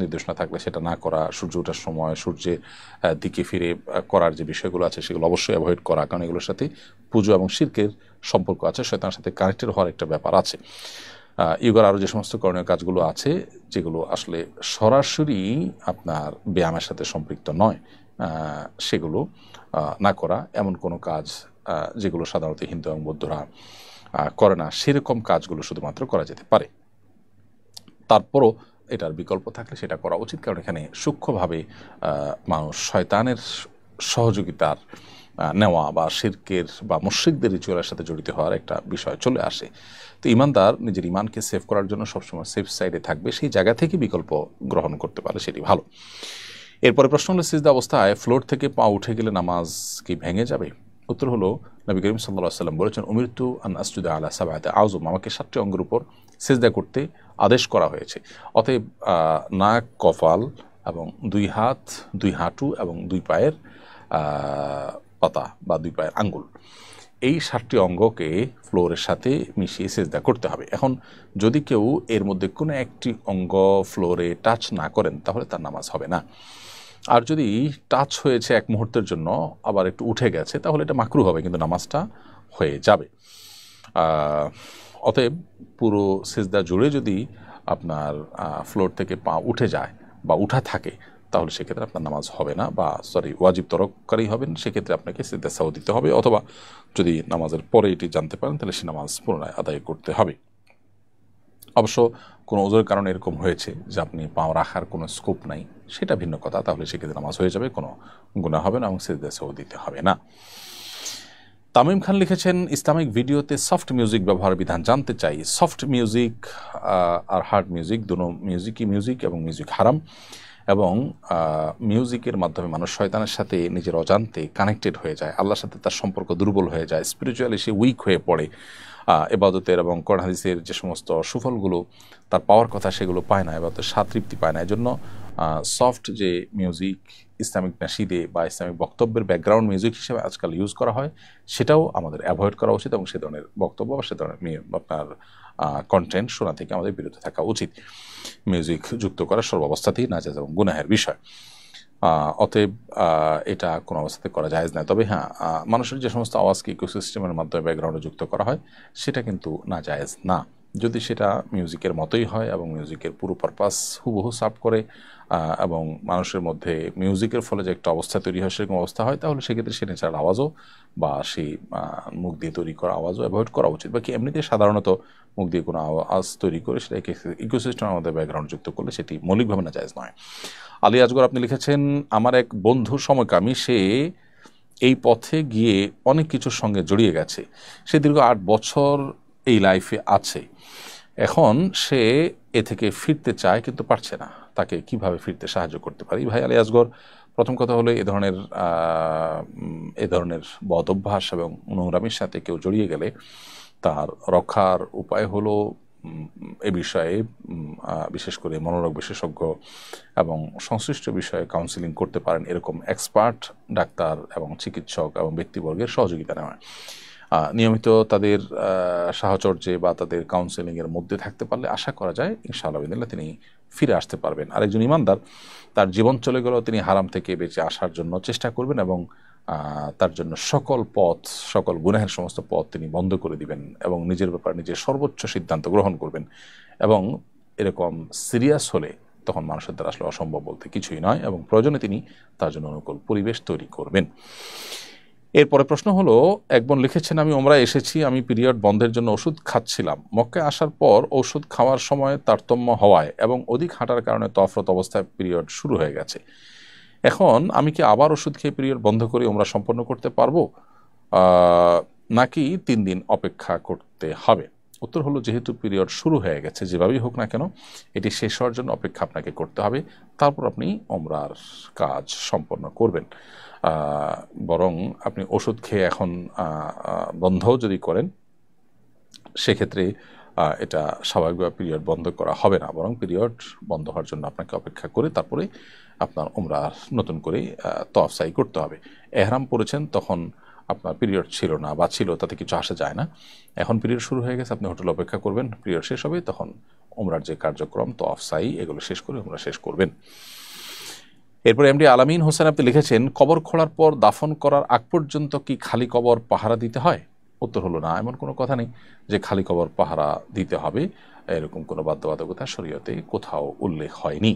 নির্দেশনা থাকলে সেটা না করা, সূর্য ওঠার সময় সূর্যের দিকে ফিরে করার যে বিষয়গুলো আছে সেগুলো অবশ্যই অ্যাভয়েড করা, কারণ এগুলোর সাথে পুজো এবং শিরকের সম্পর্ক আছে, শয়তানের সাথে কানেক্টেড হওয়ার একটা ব্যাপার আছে। ইয়োগার আরও যে সমস্ত করণীয় কাজগুলো আছে যেগুলো আসলে সরাসরি আপনার ব্যায়ামের সাথে সম্পৃক্ত নয়, সেগুলো না করা, এমন কোনো কাজ যেগুলো সাধারণত হিন্দু এবং বৌদ্ধরা করে না, সেরকম কাজগুলো শুধুমাত্র করা যেতে পারে। তারপরও এটার বিকল্প থাকলে সেটা করা উচিত, কারণ এখানে সূক্ষ্মভাবে মানুষ শয়তানের সহযোগিতার নেওয়া বা শিরকের বা মুশরিকদের রিচুয়ালের সাথে জড়িত হওয়ার একটা বিষয় চলে আসে। তো ইমানদার নিজের ইমানকে সেভ করার জন্য সবসময় সেফ সাইডে থাকবে, সেই জায়গা থেকে বিকল্প গ্রহণ করতে পারে, সেটি ভালো। এরপরে প্রশ্ন হলো, সিজদা অবস্থায় ফ্লোর থেকে পা উঠে গেলে নামাজ কি ভেঙে যাবে? উত্তর হলো, নবী করিম সাল্লাল্লাহু আলাইহি ওয়াসাল্লাম বলেছেন, উমিরতু আন আসজুদা আলা সাবআতি আযম, আমাকে 7টি অঙ্গের উপর সিজদা করতে আদেশ করা হয়েছে। অতএব নাক, কপাল এবং 2 হাত, 2 হাঁটু এবং 2 পায়ের পাতা বা 2 পায়ের আঙ্গুল, এই 7টি অঙ্গকে ফ্লোরের সাথে মিশিয়ে সিজদা করতে হবে। এখন যদি কেউ এর মধ্যে কোনো একটি অঙ্গ ফ্লোরে টাচ না করেন তাহলে তার নামাজ হবে না। আর যদি টাচ হয়েছে এক মুহূর্তের জন্য আবার একটু উঠে গেছে তাহলে এটা মাকরু হবে, কিন্তু নামাজটা হয়ে যাবে। অতএব পুরো সিজদা জুড়ে যদি আপনার ফ্লোর থেকে পা উঠে যায় বা উঠা থাকে তাহলে সেক্ষেত্রে আপনার নামাজ হবে না, বা ওয়াজিব তরককারী হবেন, সেক্ষেত্রে আপনাকে সিজদা সাহু দিতে হবে, অথবা যদি নামাজের পরে এটি জানতে পারেন তাহলে সে নামাজ পুনরায় আদায় করতে হবে। অবশ্য কোনো ওজোরের কারণে এরকম হয়েছে যে আপনি পাও রাখার কোনো স্কোপ নাই, সেটা ভিন্ন কথা, তাহলে সেক্ষেত্রে নামাজ হয়ে যাবে, কোনো গুনাহ হবে না এবং সিজদা সাহু দিতে হবে না। তামিম খান লিখেছেন, ইসলামিক ভিডিওতে সফট মিউজিক ব্যবহারের বিধান জানতে চাই। সফট মিউজিক আর হার্ড মিউজিক, দুটো মিউজিকই মিউজিক এবং মিউজিক হারাম, এবং মিউজিকের মাধ্যমে মানুষ শয়তানের সাথে নিজের অজান্তে কানেক্টেড হয়ে যায়, আল্লাহর সাথে তার সম্পর্ক দুর্বল হয়ে যায়, স্পিরিচুয়ালি সে উইক হয়ে পড়ে, ইবাদতের এবং কোরআন হাদিসের যে সমস্ত সুফলগুলো তার পাওয়ার কথা সেগুলো পায় না, ইবাদতের স্বাদ তৃপ্তি পায় না। এজন্য সফট যে মিউজিক ইসলামিক নাশিদে বা ইসলামিক বক্তব্যের ব্যাকগ্রাউন্ড মিউজিক হিসেবে আজকাল ইউজ করা হয়, সেটাও আমাদের অ্যাভয়েড করা উচিত এবং সে ধরনের বক্তব্য বা সে ধরনের আপনার কন্টেন্ট শোনা থেকে আমাদের বিরত থাকা উচিত। মিউজিক যুক্ত করা সর্বাবস্থাতেই নাজায়েজ এবং গুনাহের বিষয়। অতএব এটা কোনো অবস্থাতে করা জায়েজ না। তবে হ্যাঁ, মানুষের যে সমস্ত আওয়াজকে ইকোসিস্টেমের মাধ্যমে ব্যাকগ্রাউন্ডে যুক্ত করা হয় সেটা কিন্তু না জায়েজ না, যদি সেটা মিউজিকের মতোই হয় এবং মিউজিকের পুরো পারপাস হুবহু সার্ভ করে এবং মানুষের মধ্যে মিউজিকের ফলে যে একটা অবস্থা তৈরি হয় সেরকম অবস্থা হয়, তাহলে সেক্ষেত্রে সে ন্যাচারাল আওয়াজও বা সেই মুখ দিয়ে তৈরি করা আওয়াজও অ্যাভয়েড করা উচিত। বাকি এমনিতে সাধারণত মুখ দিয়ে কোনো আওয়াজ তৈরি করে সেটা ইকোসিস্টেমের মধ্যে ব্যাকগ্রাউন্ড যুক্ত করলে সেটি মৌলিকভাবে না জায়েজ নয়। আলী আজগর আপনি লিখেছেন, আমার এক বন্ধু সময়কামী, সে এই পথে গিয়ে অনেক কিছুর সঙ্গে জড়িয়ে গেছে। সে দীর্ঘ 8 বছর এই লাইফে আছে। এখন সে এ থেকে ফিরতে চায় কিন্তু পারছে না। তাকে কিভাবে ফিরতে সাহায্য করতে পারি? ভাই আলী আসগর, প্রথম কথা হলো এ ধরনের বদ অভ্যাস এবং নোংরামির সাথে কেউ জড়িয়ে গেলে তার রক্ষার উপায় হলো এ বিষয়ে বিশেষ করে মনোরোগ বিশেষজ্ঞ এবং সংশ্লিষ্ট বিষয়ে কাউন্সিলিং করতে পারেন এরকম এক্সপার্ট ডাক্তার এবং চিকিৎসক এবং ব্যক্তিবর্গের সহযোগিতা নেওয়া। নিয়মিত তাদের সাহচর্যে বা তাদের কাউন্সেলিংয়ের মধ্যে থাকতে পারলে আশা করা যায় ইনশাআল্লাহ বিদিল্লাহ তিনি ফিরে আসতে পারবেন। আরেকজন ইমানদার, তার জীবন চলে গেলেও তিনি হারাম থেকে বেঁচে আসার জন্য চেষ্টা করবেন এবং তার জন্য সকল গুনাহের সমস্ত পথ তিনি বন্ধ করে দিবেন এবং নিজের ব্যাপারে নিজের সর্বোচ্চ সিদ্ধান্ত গ্রহণ করবেন। এবং এরকম সিরিয়াস হলে তখন মানুষের দ্বারা আসলে অসম্ভব বলতে কিছুই নয় এবং প্রয়োজনে তিনি তার জন্য অনুকূল পরিবেশ তৈরি করবেন। এরপরে প্রশ্ন হলো, এক বোন লিখেছেন, আমি ওমরায় এসেছি, আমি পিরিয়ড বন্ধের জন্য ওষুধ খাচ্ছিলাম। মক্কায় আসার পর ওষুধ খাওয়ার সময় তারতম্য হওয়ায় এবং অধিক হাঁটার কারণে তফরত অবস্থায় পিরিয়ড শুরু হয়ে গেছে। এখন আমি কি আবার ওষুধ খেয়ে পিরিয়ড বন্ধ করে ওমরা সম্পন্ন করতে পারবো নাকি 3 দিন অপেক্ষা করতে হবে? উত্তর হলো, যেহেতু পিরিয়ড শুরু হয়ে গেছে, যেভাবেই হোক না কেন এটি শেষ হওয়ার জন্য অপেক্ষা আপনাকে করতে হবে, তারপর আপনি ওমরার কাজ সম্পন্ন করবেন। বরং আপনি ওষুধ খেয়ে এখন বন্ধও যদি করেন সেক্ষেত্রে এটা স্বাভাবিকভাবে পিরিয়ড বন্ধ করা হবে না, বরং পিরিয়ড বন্ধ হওয়ার জন্য আপনাকে অপেক্ষা করে তারপরে আপনার ওমরা নতুন করে তওয়াফ সাই করতে হবে। এহরাম পরেছেন তখন আপনার পিরিয়ড ছিল না বা ছিল, তাতে কিছু আসা যায় না। এখন পিরিয়ড শুরু হয়ে গেছে, আপনি হোটেলে অপেক্ষা করবেন, পিরিয়ড শেষ হবে, তখন ওমরার যে কার্যক্রম তওয়াফ সাই এগুলো শেষ করে ওমরা শেষ করবেন। এরপরে এমডি আলামিন হোসেন আপনি লিখেছেন, কবর খোঁড়ার পর দাফন করার আগ পর্যন্ত কি খালি কবর পাহারা দিতে হয়? উত্তর হলো না, এমন কোনো কথা নেই যে খালি কবর পাহারা দিতে হবে, এরকম কোনো বাধ্যবাধকতা শরীয়তে কোথাও উল্লেখ হয়নি।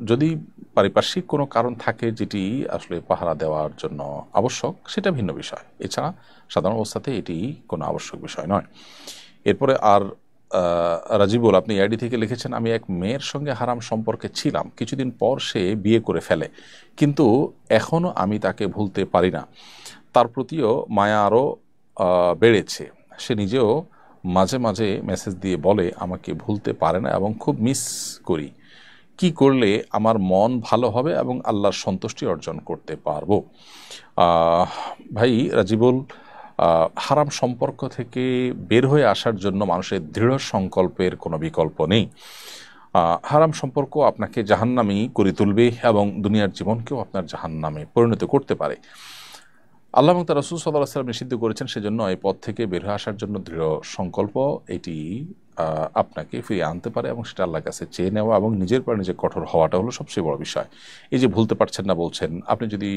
যদি পারিপার্শ্বিক কোনো কারণ থাকে যেটি আসলে পাহারা দেওয়ার জন্য আবশ্যক, সেটা ভিন্ন বিষয়। এছাড়া সাধারণ অবস্থাতে এটি কোনো আবশ্যক বিষয় নয়। এরপরে আর রাজিবুল আপনি আইডি থেকে লিখেছেন, আমি এক মেয়ের সঙ্গে হারাম সম্পর্কে ছিলাম, কিছুদিন পর সে বিয়ে করে ফেলে, কিন্তু এখনও আমি তাকে ভুলতে পারি না। তার প্রতিও মায়া আরও বেড়েছে। সে নিজেও মাঝে মাঝে মেসেজ দিয়ে বলে আমাকে ভুলতে পারে না এবং খুব মিস করি। কি করলে আমার মন ভালো হবে এবং আল্লাহর সন্তুষ্টি অর্জন করতে পারবো? ভাই রাজিবুল, হারাম সম্পর্ক থেকে বের হয়ে আসার জন্য মানুষের দৃঢ় সংকল্পের কোনো বিকল্প নেই। হারাম সম্পর্ক আপনাকে জাহান্নামী করে তুলবে এবং দুনিয়ার জীবনকেও আপনার জাহান্নামে পরিণত করতে পারে। আল্লাহ এবং তার রাসূল সাল্লাল্লাহু আলাইহি ওয়াসাল্লাম নিষিদ্ধ করেছেন, সেজন্য এই পথ থেকে বের হয়ে আসার জন্য দৃঢ় সংকল্প এটি আপনাকে ফিরিয়ে আনতে পারে এবং সেটা আল্লাহর কাছে চেয়ে নেওয়া এবং নিজের পর নিজে কঠোর হওয়াটা হলো সবচেয়ে বড় বিষয়। এই যে ভুলতে পারছেন না বলছেন, আপনি যদি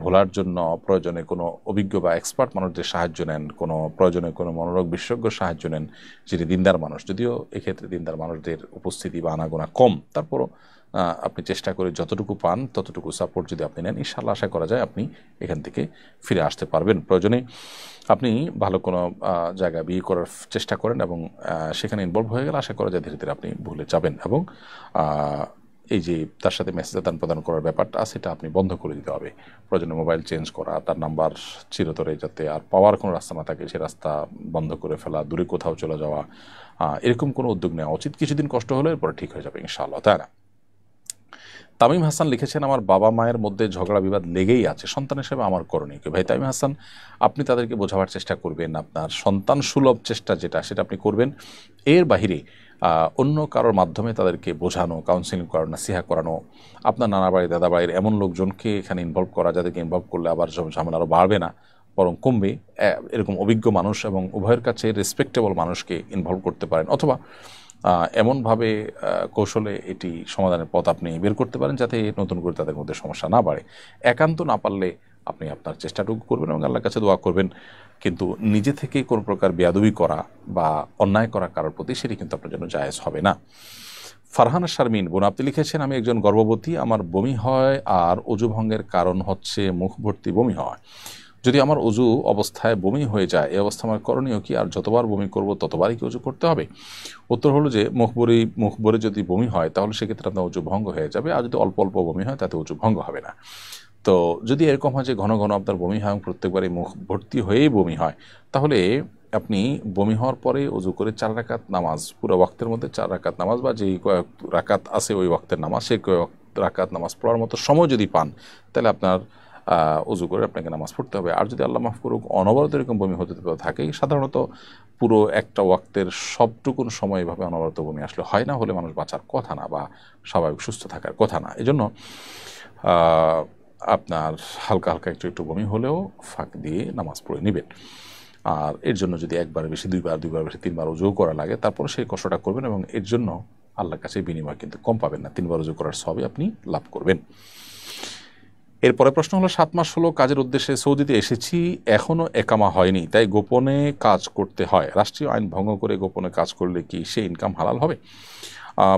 ভোলার জন্য প্রয়োজনে কোনো অভিজ্ঞ বা এক্সপার্ট মানুষদের সাহায্য নেন, কোনো প্রয়োজনে কোনো মনোরোগ বিশেষজ্ঞ সাহায্য নেন যিনি দিনদার মানুষ, যদিও এক্ষেত্রে দিনদার মানুষদের উপস্থিতি বা আনাগোনা কম, তারপরও আপনি চেষ্টা করে যতটুকু পান ততটুকু সাপোর্ট যদি আপনি নেন, ইনশাআল্লাহ আশা করা যায় আপনি এখান থেকে ফিরে আসতে পারবেন। প্রয়োজনে আপনি ভালো কোনো জায়গা বিয়ে করার চেষ্টা করেন এবং সেখানে ইনভলভ হয়ে গেলে আশা করা যায় ধীরে ধীরে আপনি ভুলে যাবেন এবং এই যে তার সাথে মেসেজ আদান প্রদান করার ব্যাপারটা সেটা আপনি বন্ধ করে দিতে হবে। প্রয়োজনে মোবাইল চেঞ্জ করা, তার নাম্বার চিরতরে যাতে আর পাওয়ার কোনো রাস্তা না থাকে সে রাস্তা বন্ধ করে ফেলা, দূরে কোথাও চলে যাওয়া, এরকম কোনো উদ্যোগ নেওয়া উচিত। কিছুদিন কষ্ট হলে এরপরে ঠিক হয়ে যাবে ইনশাআল্লাহ। তাই না? তামিম হাসান লিখেছেন, আমার বাবা মায়ের মধ্যে ঝগড়া বিবাদ লেগেই আছে, সন্তান হিসেবে আমার করণীয় কি? ভাই তামিম হাসান, আপনি তাদেরকে বোঝাবার চেষ্টা করবেন, আপনার সন্তান সুলভ চেষ্টা যেটা সেটা আপনি করবেন। এর বাহিরে অন্য কারোর মাধ্যমে তাদেরকে বোঝানো, কাউন্সিলিং করানো, নাসিহা করানো, আপনার নানা বাড়ি দাদা বাড়ির এমন লোকজনকে এখানে ইনভলভ করা যাদেরকে ইনভলভ করলে আবার ঝামেলা আরও বাড়বে না বরং কমবে, এরকম অভিজ্ঞ মানুষ এবং উভয়ের কাছে রেসপেক্টেবল মানুষকে ইনভলভ করতে পারেন, অথবা এমনভাবে কৌশলে এটি সমাধানের পথ আপনি বের করতে পারেন যাতে নতুন করে তাদের মধ্যে সমস্যা না বাড়ে। একান্ত না পারলে আপনি আপনার চেষ্টাটুকু করবেন এবং আল্লাহর কাছে দোয়া করবেন, কিন্তু নিজে থেকে কোনো প্রকার বেয়াদবি করা বা অন্যায় করা কারোর প্রতি সেটি কিন্তু আপনার জন্য জায়েজ হবে না। ফারহানা শারমিন বোন আপনি লিখেছেন, আমি একজন গর্ভবতী, আমার বমি হয় আর অজু ভঙ্গের কারণ হচ্ছে মুখ ভর্তি বমি হয়। যদি আমার অজু অবস্থায় বমি হয়ে যায়, এই অবস্থা আমার করণীয় কি? আর যতবার বমি করব ততবারই কি অজু করতে হবে? উত্তর হলো যে মুখ ভরে যদি বমি হয় তাহলে সেক্ষেত্রে আপনার অজু ভঙ্গ হয়ে যাবে, আর যদি অল্প অল্প বমি হয় তাতে অজু ভঙ্গ হবে না। তো যদি এরকম হয় যে ঘন ঘন আপনার বমি হয় এবং প্রত্যেকবারই মুখ ভর্তি হয়েই বমি হয়, তাহলে আপনি বমি হওয়ার পরে অজু করে 4 রাকাত নামাজ, পুরো ওয়াক্তের মধ্যে 4 রাকাত নামাজ বা যেই কয়েক রাকাত আছে ওই ওয়াক্তের নামাজ, সেই কয়েক রাকাত নামাজ পড়ার মতো সময় যদি পান তাহলে আপনার অজু করে আপনাকে নামাজ পড়তে হবে। আর যদি আল্লাহ মাফ করুক অনবরত এরকম বমি হতে থাকেই, সাধারণত পুরো একটা ওয়াক্তের সবটুকুন সময় এভাবে অনবরত বমি আসলে হয় না, হলে মানুষ বাঁচার কথা না বা স্বাভাবিক সুস্থ থাকার কথা না। এজন্য আপনার হালকা হালকা একটু বমি হলেও ফাঁক দিয়ে নামাজ পড়ে নেবেন। আর এর জন্য যদি একবার বেশি দুইবার বেশি 3 বার অজু করা লাগে, তারপর সেই কষ্টটা করবেন এবং এর জন্য আল্লাহর কাছে বিনিময় কিন্তু কম পাবেন না, 3 বার অজু করার সবই আপনি লাভ করবেন। এরপরে প্রশ্ন হলো, 7 মাস হলো কাজের উদ্দেশ্যে সৌদিতে এসেছি, এখনও একামা হয়নি, তাই গোপনে কাজ করতে হয়। রাষ্ট্রীয় আইন ভঙ্গ করে গোপনে কাজ করলে কি সে ইনকাম হালাল হবে?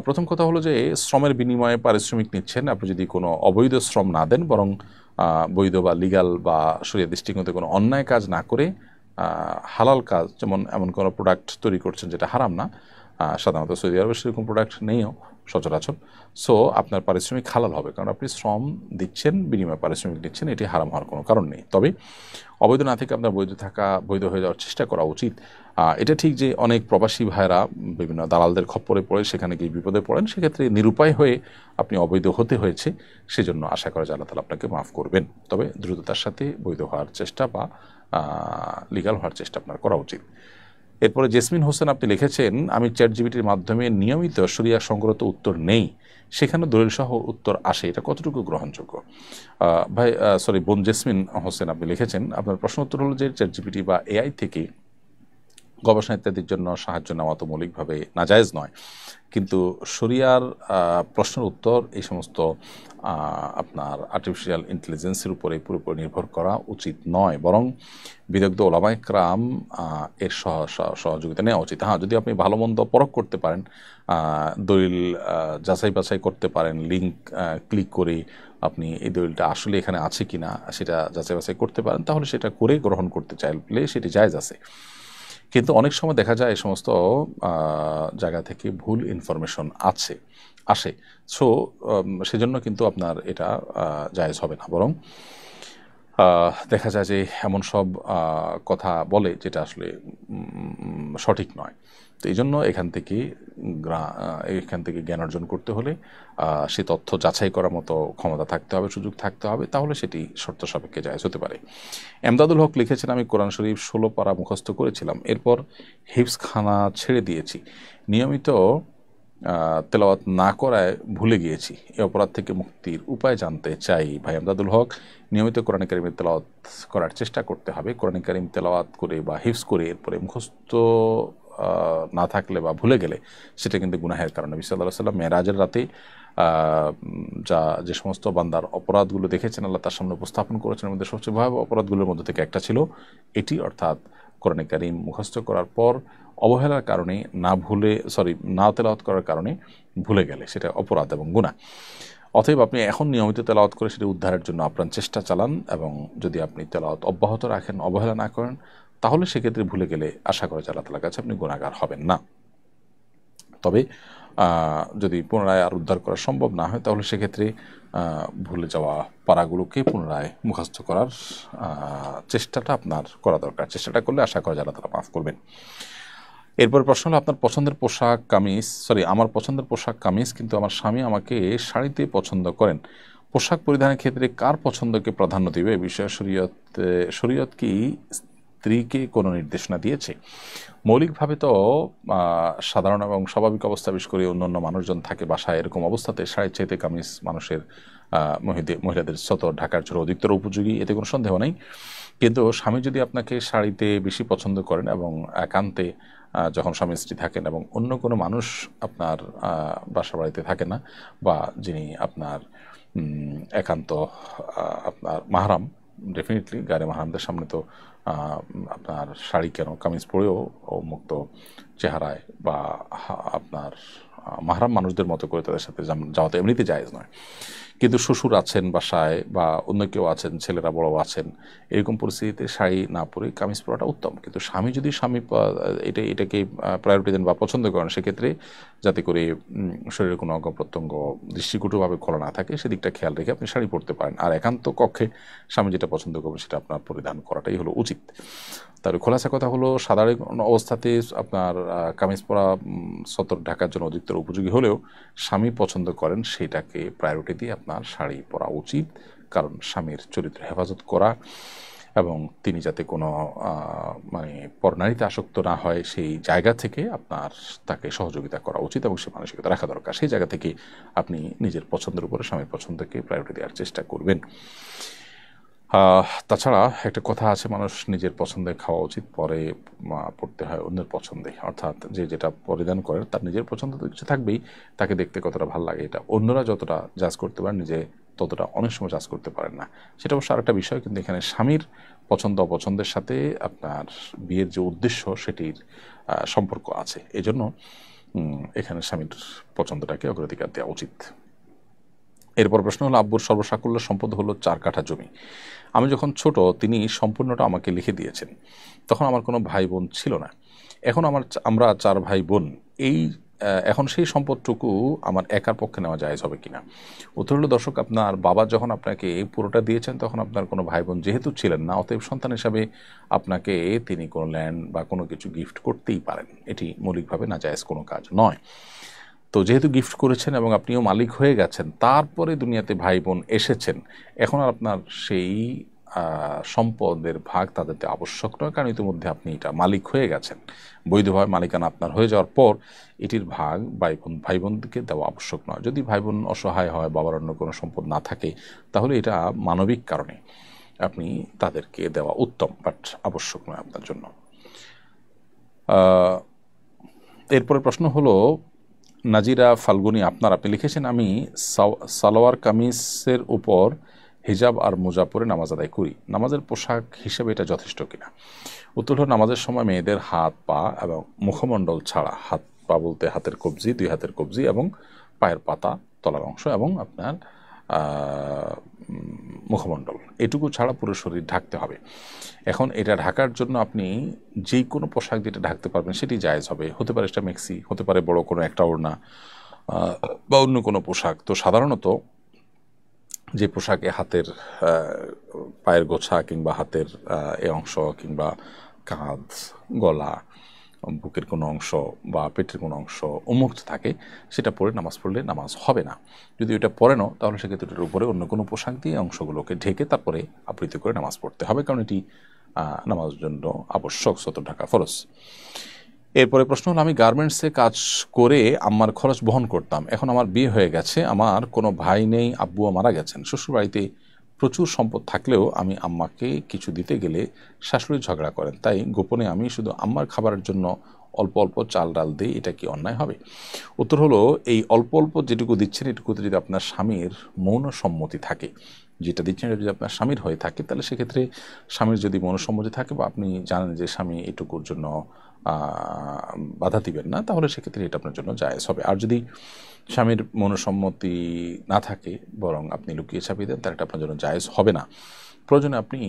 প্রথম কথা হলো যে শ্রমের বিনিময়ে পারিশ্রমিক নিচ্ছেন, আপনি যদি কোনো অবৈধ শ্রম না দেন, বরং বৈধ বা লিগাল বা শরীয়ত দৃষ্টিকোণে কোনো অন্যায় কাজ না করে হালাল কাজ, যেমন এমন কোনো প্রোডাক্ট তৈরি করছেন যেটা হারাম না, সাধারণত সৌদি আরবে সেরকম প্রোডাক্ট নেইও সচরাচর, সো আপনার পারিশ্রমিক হালাল হবে, কারণ আপনি শ্রম দিচ্ছেন, বিনিময়ে পারিশ্রমিক দিচ্ছেন, এটি হারাম হওয়ার কোনো কারণ নেই। তবে অবৈধ না থেকে আপনার বৈধ হয়ে যাওয়ার চেষ্টা করা উচিত। এটা ঠিক যে অনেক প্রবাসী ভাইরা বিভিন্ন দালালদের খপ্পরে পড়ে সেখানে গিয়ে বিপদে পড়েন, সেক্ষেত্রে নিরুপায় হয়ে আপনি অবৈধ হতে হয়েছে, সেজন্য আশা করা যায় আল্লাহ তাআলা আপনাকে মাফ করবেন। তবে দ্রুততার সাথে বৈধ হওয়ার চেষ্টা বা লিগাল হওয়ার চেষ্টা আপনার করা উচিত। এরপরে জেসমিন হোসেন আপনি লিখেছেন, আমি চ্যাটজিপিটির মাধ্যমে নিয়মিত শরিয়া সংক্রান্ত উত্তর নেই, সেখানে দলিলসহ উত্তর আসে, এটা কতটুকু গ্রহণযোগ্য? বোন জেসমিন হোসেন আপনি লিখেছেন, আপনার প্রশ্ন উত্তর হলো যে চ্যাটজিপিটি বা এআই থেকে গবেষণা ইত্যাদির জন্য সাহায্য নেওয়া তো মৌলিকভাবে নাজায়েজ নয়, কিন্তু শরিয়ার প্রশ্নের উত্তর এই সমস্ত আপনার আর্টিফিশিয়াল ইন্টেলিজেন্সের উপরে পুরোপুরি নির্ভর করা উচিত নয়, বরং বিদগ্ধ ওলামায়ে কেরাম এর সহযোগিতা নেওয়া উচিত। হ্যাঁ, যদি আপনি ভালো মন্দ পরখ করতে পারেন, দলিল যাচাই বাছাই করতে পারেন, লিঙ্ক ক্লিক করে আপনি এই দলিলটা আসলে এখানে আছে কিনা সেটা যাচাই বাছাই করতে পারেন, তাহলে সেটা করে গ্রহণ করতে চাইলে সেটি জায়েজ আছে। কিন্তু অনেক সময় দেখা যায় এই সমস্ত জায়গা থেকে ভুল ইনফরমেশন আসে, সো সেজন্য কিন্তু আপনার এটা জায়েজ হবে না, বরং দেখা যায় যে এমন সব কথা বলে যেটা আসলে সঠিক নয়। তো এই জন্য এখান থেকে জ্ঞান অর্জন করতে হলে সে তথ্য যাচাই করার মতো ক্ষমতা থাকতে হবে, সুযোগ থাকতে হবে, তাহলে সেটি শর্ত সাপেক্ষে জায়েজ হতে পারে। এমদাদুল হক লিখেছেন, আমি কোরআন শরীফ 16 পারা মুখস্থ করেছিলাম, এরপর হিফজখানা ছেড়ে দিয়েছি, নিয়মিত তেলাওয়াত না করায় ভুলে গিয়েছি, এই অপরাধ থেকে মুক্তির উপায় জানতে চাই। ভাই এমদাদুল হক, নিয়মিত কোরআন কারীমের তেলাওয়াত করার চেষ্টা করতে হবে। কোরআন কারীম তেলাওয়াত করে বা হিফজ করে এরপরে মুখস্থ না থাকলে বা ভুলে গেলে সেটা কিন্তু গুনাহের কারণ। নবী সাল্লাল্লাহু আলাইহি ওয়াসাল্লাম মেরাজের রাতে যে সমস্ত বান্দার অপরাধগুলো দেখেছেন আল্লাহ তার সামনে উপস্থাপন করেছেন, এর মধ্যে সবচেয়ে ভয়াবহ অপরাধগুলোর মধ্যে থেকে একটা ছিল এটি, অর্থাৎ কোরআন কারীম মুখস্থ করার পর অবহেলার কারণে না তেলাওয়াত করার কারণে ভুলে গেলে সেটা অপরাধ এবং গুনাহ। অতএব আপনি এখন নিয়মিত তেলাওয়াত করে সেটি উদ্ধারের জন্য আপ্রাণ চেষ্টা চালান, এবং যদি আপনি তেলাওয়াত অব্যাহত রাখেন, অবহেলা না করেন, তাহলে সেক্ষেত্রে ভুলে গেলে আশা করা যায় আল্লাহ তাআলার কাছে আপনি গুনাহগার হবেন না। তবে যদি পুনরায় আর উদ্ধার করা সম্ভব না হয়, তাহলে সেক্ষেত্রে ভুলে যাওয়া পারাগুলোকে পুনরায় মুখস্থ করার চেষ্টাটা আপনার করা দরকার। চেষ্টাটা করলে আশা করা যায় আল্লাহ তাআলা মাফ করবেন। এরপর প্রশ্ন হলো, আমার পছন্দের পোশাক কামিজ, কিন্তু আমার স্বামী আমাকে শাড়িতে পছন্দ করেন, পোশাক পরিধানের ক্ষেত্রে কার পছন্দকে প্রাধান্য দিবে? এই বিষয়ে শরীয়ত কি স্ত্রীকে কোনো নির্দেশনা দিয়েছে? মৌলিকভাবে তো সাধারণ এবং স্বাভাবিক অবস্থা, বিশেষ করে অন্যান্য মানুষজন থাকে বাসায়, এরকম অবস্থাতে শাড়ির চাইতে কামিজ মানুষের মহিলাদের সতর ঢাকার জন্য অধিকতর উপযোগী, এতে কোনো সন্দেহ নেই। কিন্তু স্বামী যদি আপনাকে শাড়িতে বেশি পছন্দ করেন এবং একান্তে যখন স্বামী স্ত্রী থাকেন এবং অন্য কোনো মানুষ আপনার বাসা বাড়িতে থাকে না, বা যিনি আপনার একান্ত আপনার মাহরাম, ডেফিনেটলি গায়ে মাহরামদের সামনে তো আপনার শাড়ি কেন, কামিজ পরেও মুক্ত চেহারায় বা আপনার মাহরাম মানুষদের মতো করে তাদের সাথে যাওয়াতে এমনিতে জায়েজ নয়। কিন্তু শ্বশুর আছেন বাসায় বা অন্য কেউ আছেন, ছেলেরা বড় আছেন, এরকম পরিস্থিতিতে শাড়ি না পরে কামিজ পরাটা উত্তম। কিন্তু স্বামী যদি এটাকে প্রায়োরিটি দেন বা পছন্দ করেন, সেক্ষেত্রে যাতে করে শরীরের কোনো অঙ্গ প্রত্যঙ্গ দৃষ্টিকটুভাবে খোলা না থাকে সেদিকটা খেয়াল রেখে আপনি শাড়ি পরতে পারেন। আর একান্ত কক্ষে স্বামী যেটা পছন্দ করবে সেটা আপনার পরিধান করাটাই হলো উচিত। তবে খোলাসা কথা হলো, সাধারণ অবস্থাতে আপনার কামিজ পরা সতর ঢাকার জন্য অধিকতর উপযোগী হলেও স্বামী পছন্দ করেন সেটাকে প্রায়োরিটি দিয়ে আপনার শাড়ি পরা উচিত। কারণ স্বামীর চরিত্র হেফাজত করা এবং তিনি যাতে কোনো মানে পরনারীতে আসক্ত না হয়, সেই জায়গা থেকে আপনার তাকে সহযোগিতা করা উচিত এবং সে মানসিকতা রাখা দরকার। সেই জায়গা থেকে আপনি নিজের পছন্দের উপরে স্বামীর পছন্দকে প্রায়োরিটি দেওয়ার চেষ্টা করবেন। তাছাড়া একটা কথা আছে, মানুষ নিজের পছন্দে খাওয়া উচিত, পরে পড়তে হয় অন্যের পছন্দে। অর্থাৎ যে যেটা পরিধান করে তার নিজের পছন্দ তো কিছু থাকবেই, তাকে দেখতে কতটা ভালো লাগে এটা অন্যরা যতটা জাজ করতে পারেন, নিজে ততটা অনেক সময় জাজ করতে পারেন না। সেটা অবশ্য আরেকটা বিষয়। কিন্তু এখানে স্বামীর পছন্দ অপছন্দের সাথে আপনার বিয়ের যে উদ্দেশ্য সেটির সম্পর্ক আছে, এজন্য এখানে স্বামীর পছন্দটাকে অগ্রাধিকার দেওয়া উচিত। এরপর প্রশ্ন হলো, আব্বুর সর্বসাকুল্য সম্পদ হলো 4 কাঠা জমি। আমি যখন ছোট তিনি সম্পূর্ণটা আমাকে লিখে দিয়েছেন। তখন আমার কোনো ভাই বোন ছিল না। এখন আমরা 4 ভাই বোন। এখন সেই সম্পদটুকু আমার একার পক্ষে নেওয়া জায়েজ হবে কিনা? উত্তর হলো, দর্শক, আপনার বাবা যখন আপনাকে পুরোটা দিয়েছেন তখন আপনার কোনো ভাই বোন যেহেতু ছিলেন না, অতএব সন্তান হিসাবে আপনাকে তিনি কোনো ল্যান্ড বা কোনো কিছু গিফট করতেই পারেন। এটি মৌলিকভাবে নাজায়েজ কোনো কাজ নয়। তো যেহেতু গিফট করেছেন এবং আপনিও মালিক হয়ে গেছেন, তারপরে দুনিয়াতে ভাই বোন এসেছেন, এখন আর আপনার সেই সম্পদের ভাগ তাদেরতে আবশ্যক নয়, কারণ ইতিমধ্যে আপনি এটা মালিক হয়ে গেছেন। বৈধভাবে মালিকানা আপনার হয়ে যাওয়ার পর এটির ভাগ ভাই বোনকে দেওয়া আবশ্যক নয়। যদি ভাই বোন অসহায় হয়, বাবার অন্য কোনো সম্পদ না থাকে, তাহলে এটা মানবিক কারণে আপনি তাদেরকে দেওয়া উত্তম, বাট আবশ্যক নয় আপনার জন্য। এরপরে প্রশ্ন হলো, নাজিরা ফাল্গুনি আপনি লিখেছেন, আমি সালোয়ার কামিজের উপর হিজাব আর মোজা পরে নামাজ আদায় করি। নামাজের পোশাক হিসেবে এটা যথেষ্ট কিনা? উত্তর হলো, নামাজের সময় মেয়েদের হাত পা এবং মুখমণ্ডল ছাড়া, হাত পা বলতে হাতের কবজি, 2 হাতের কবজি এবং পায়ের পাতা, তলার অংশ এবং আপনার মুখমণ্ডল, এটুকু ছাড়া পুরো শরীর ঢাকতে হবে। এখন এটা ঢাকার জন্য আপনি যে কোনো পোশাক যেটা ঢাকতে পারবেন সেটি জায়েজ হবে। হতে পারে সেটা মেক্সি, হতে পারে বড় কোনো একটা ওড়না বা অন্য কোনো পোশাক। তো সাধারণত যে পোশাকে হাতের পায়ের গোছা কিংবা হাতের এ অংশ কিংবা কাঁধ, গলা, বুকের কোনো অংশ বা পেটের কোনো অংশ উন্মুক্ত থাকে, সেটা পরে নামাজ পড়লে নামাজ হবে না। যদি ওটা পরে নাও, তাহলে সেক্ষেত্রে এটার উপরে অন্য কোনো পোশাক দিয়ে অংশগুলোকে ঢেকে তারপরে আবৃত করে নামাজ পড়তে হবে, কারণ এটি নামাজের জন্য আবশ্যক, সতর ঢাকা ফরজ। এরপরে প্রশ্ন হলো, আমি গার্মেন্টসে কাজ করে আম্মার খরচ বহন করতাম। এখন আমার বিয়ে হয়ে গেছে, আমার কোনো ভাই নেই, আব্বুও মারা গেছেন। শ্বশুরবাড়িতে প্রচুর সম্পদ থাকলেও আমি আম্মাকে কিছু দিতে গেলে শাশুড়ি ঝগড়া করেন, তাই গোপনে আমি শুধু আম্মার খাবারের জন্য অল্প অল্প চাল ডাল দিই। এটা কি অন্যায় হবে? উত্তর হলো, এই অল্প অল্প যেটুকু দিচ্ছেন এটুকুতে যদি আপনার স্বামীর মৌন সম্মতি থাকে, যেটা দিচ্ছেন এটা যদি আপনার স্বামীর হয়ে থাকে, তাহলে সেক্ষেত্রে স্বামীর যদি মনসম্মতি থাকে বা আপনি জানেন যে স্বামী এটুকুর জন্য বাধা দিবেন না, তাহলে সেক্ষেত্রে এটা আপনার জন্য জায়েজ হবে। আর যদি স্বামীর মনসম্মতি না থাকে, বরং আপনি লুকিয়ে ছাপিয়ে দেন, তাহলে এটা আপনার জন্য জায়েজ হবে না। প্রয়োজনে আপনি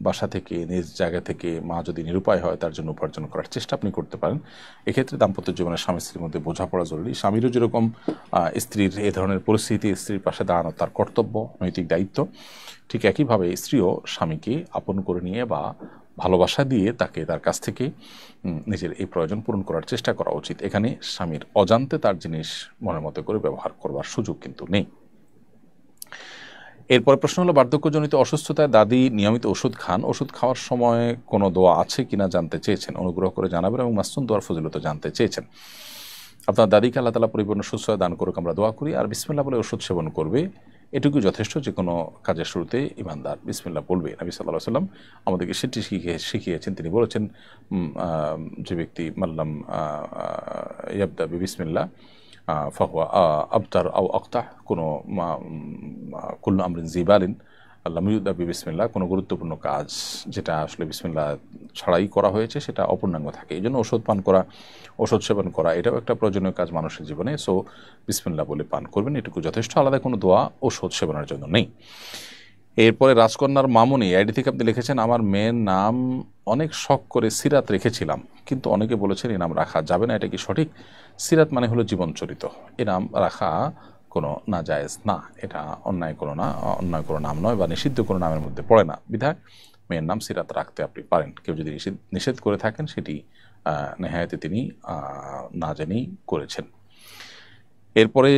বাসা থেকে, নিজ জায়গা থেকে, মা যদি নিরুপায় হয় তার জন্য উপার্জন করার চেষ্টা আপনি করতে পারেন। এক্ষেত্রে দাম্পত্য জীবনে স্বামী স্ত্রীর মধ্যে বোঝাপড়া জরুরি। স্বামীরও যেরকম স্ত্রীর এ ধরনের পরিস্থিতি স্ত্রীর পাশে দাঁড়ানো তার কর্তব্য, নৈতিক দায়িত্ব, ঠিক একইভাবে স্ত্রীও স্বামীকে আপন করে নিয়ে বা ভালোবাসা দিয়ে তাকে তার কাছ থেকে নিজের এই প্রয়োজন পূরণ করার চেষ্টা করা উচিত। এখানে স্বামীর অজান্তে তার জিনিস মনের মতো করে ব্যবহার করবার সুযোগ কিন্তু নেই। এরপরে প্রশ্ন হলো, বার্ধক্যজনিত অসুস্থতায় দাদি নিয়মিত ওষুধ খান, ওষুধ খাওয়ার সময় কোনো দোয়া আছে কিনা জানতে চেয়েছেন, অনুগ্রহ করে জানাবেন, এবং মাসনুন দোয়ার ফজিলত জানতে চেয়েছেন। আপনার দাদিকে আল্লাহ তাআলা পরিপূর্ণ সুস্থতা দান করুক আমরা দোয়া করি। আর বিসমিল্লাহ বলে ওষুধ সেবন করবে, এটুকু যথেষ্ট। যে কোনো কাজের শুরুতে ইমানদার বিসমিল্লাহ বলবে। নবী সাল্লাল্লাহু আলাইহি ওয়াসাল্লাম আমাদেরকে সেটি শিখিয়েছেন। তিনি বলেছেন, যে ব্যক্তি মাল্লাম ইয়াবদা বিসমিল্লাহ ফাহুয়া আবতার আও আক্তাহ, কোনো কুল্লু আমরিন জিবালিন আল্লাহ মিউদা বিসমিল্লাহ, কোনো গুরুত্বপূর্ণ কাজ যেটা আসলে বিসমিল্লাহ ছাড়াই করা হয়েছে সেটা অপূর্ণাঙ্গ থাকে। এই জন্য ওষুধ পান করা, ওষুধ সেবন করা এটাও একটা প্রয়োজনীয় কাজ মানুষের জীবনে। সো বিসমিল্লাহ বলে পান করবেন, এটুকু যথেষ্ট। আলাদা কোনো দোয়া ওষুধ সেবনের জন্য নেই। এরপরে রাজকন্যার মামুনি আইডি থেকে আপনি লিখেছেন, আমার মেয়ের নাম অনেক শখ করে সিরাত রেখেছিলাম, কিন্তু অনেকে বলেছেন এই নাম রাখা যাবে না, এটা কি সঠিক? সিরাত মানে হলো জীবনচরিত, এ নাম রাখা কোনো নাজায়েজ না, এটা অন্যায় কোনো নাম নয় বা নিষিদ্ধ কোনো নামের মধ্যে পড়ে না। বিধায় মেয়ের নাম সিরাত রাখতে আপনি পারেন। কেউ যদি নিষেধ করে থাকেন সেটি নেহায়েতে তিনি না জেনেই করেছেন। এরপরে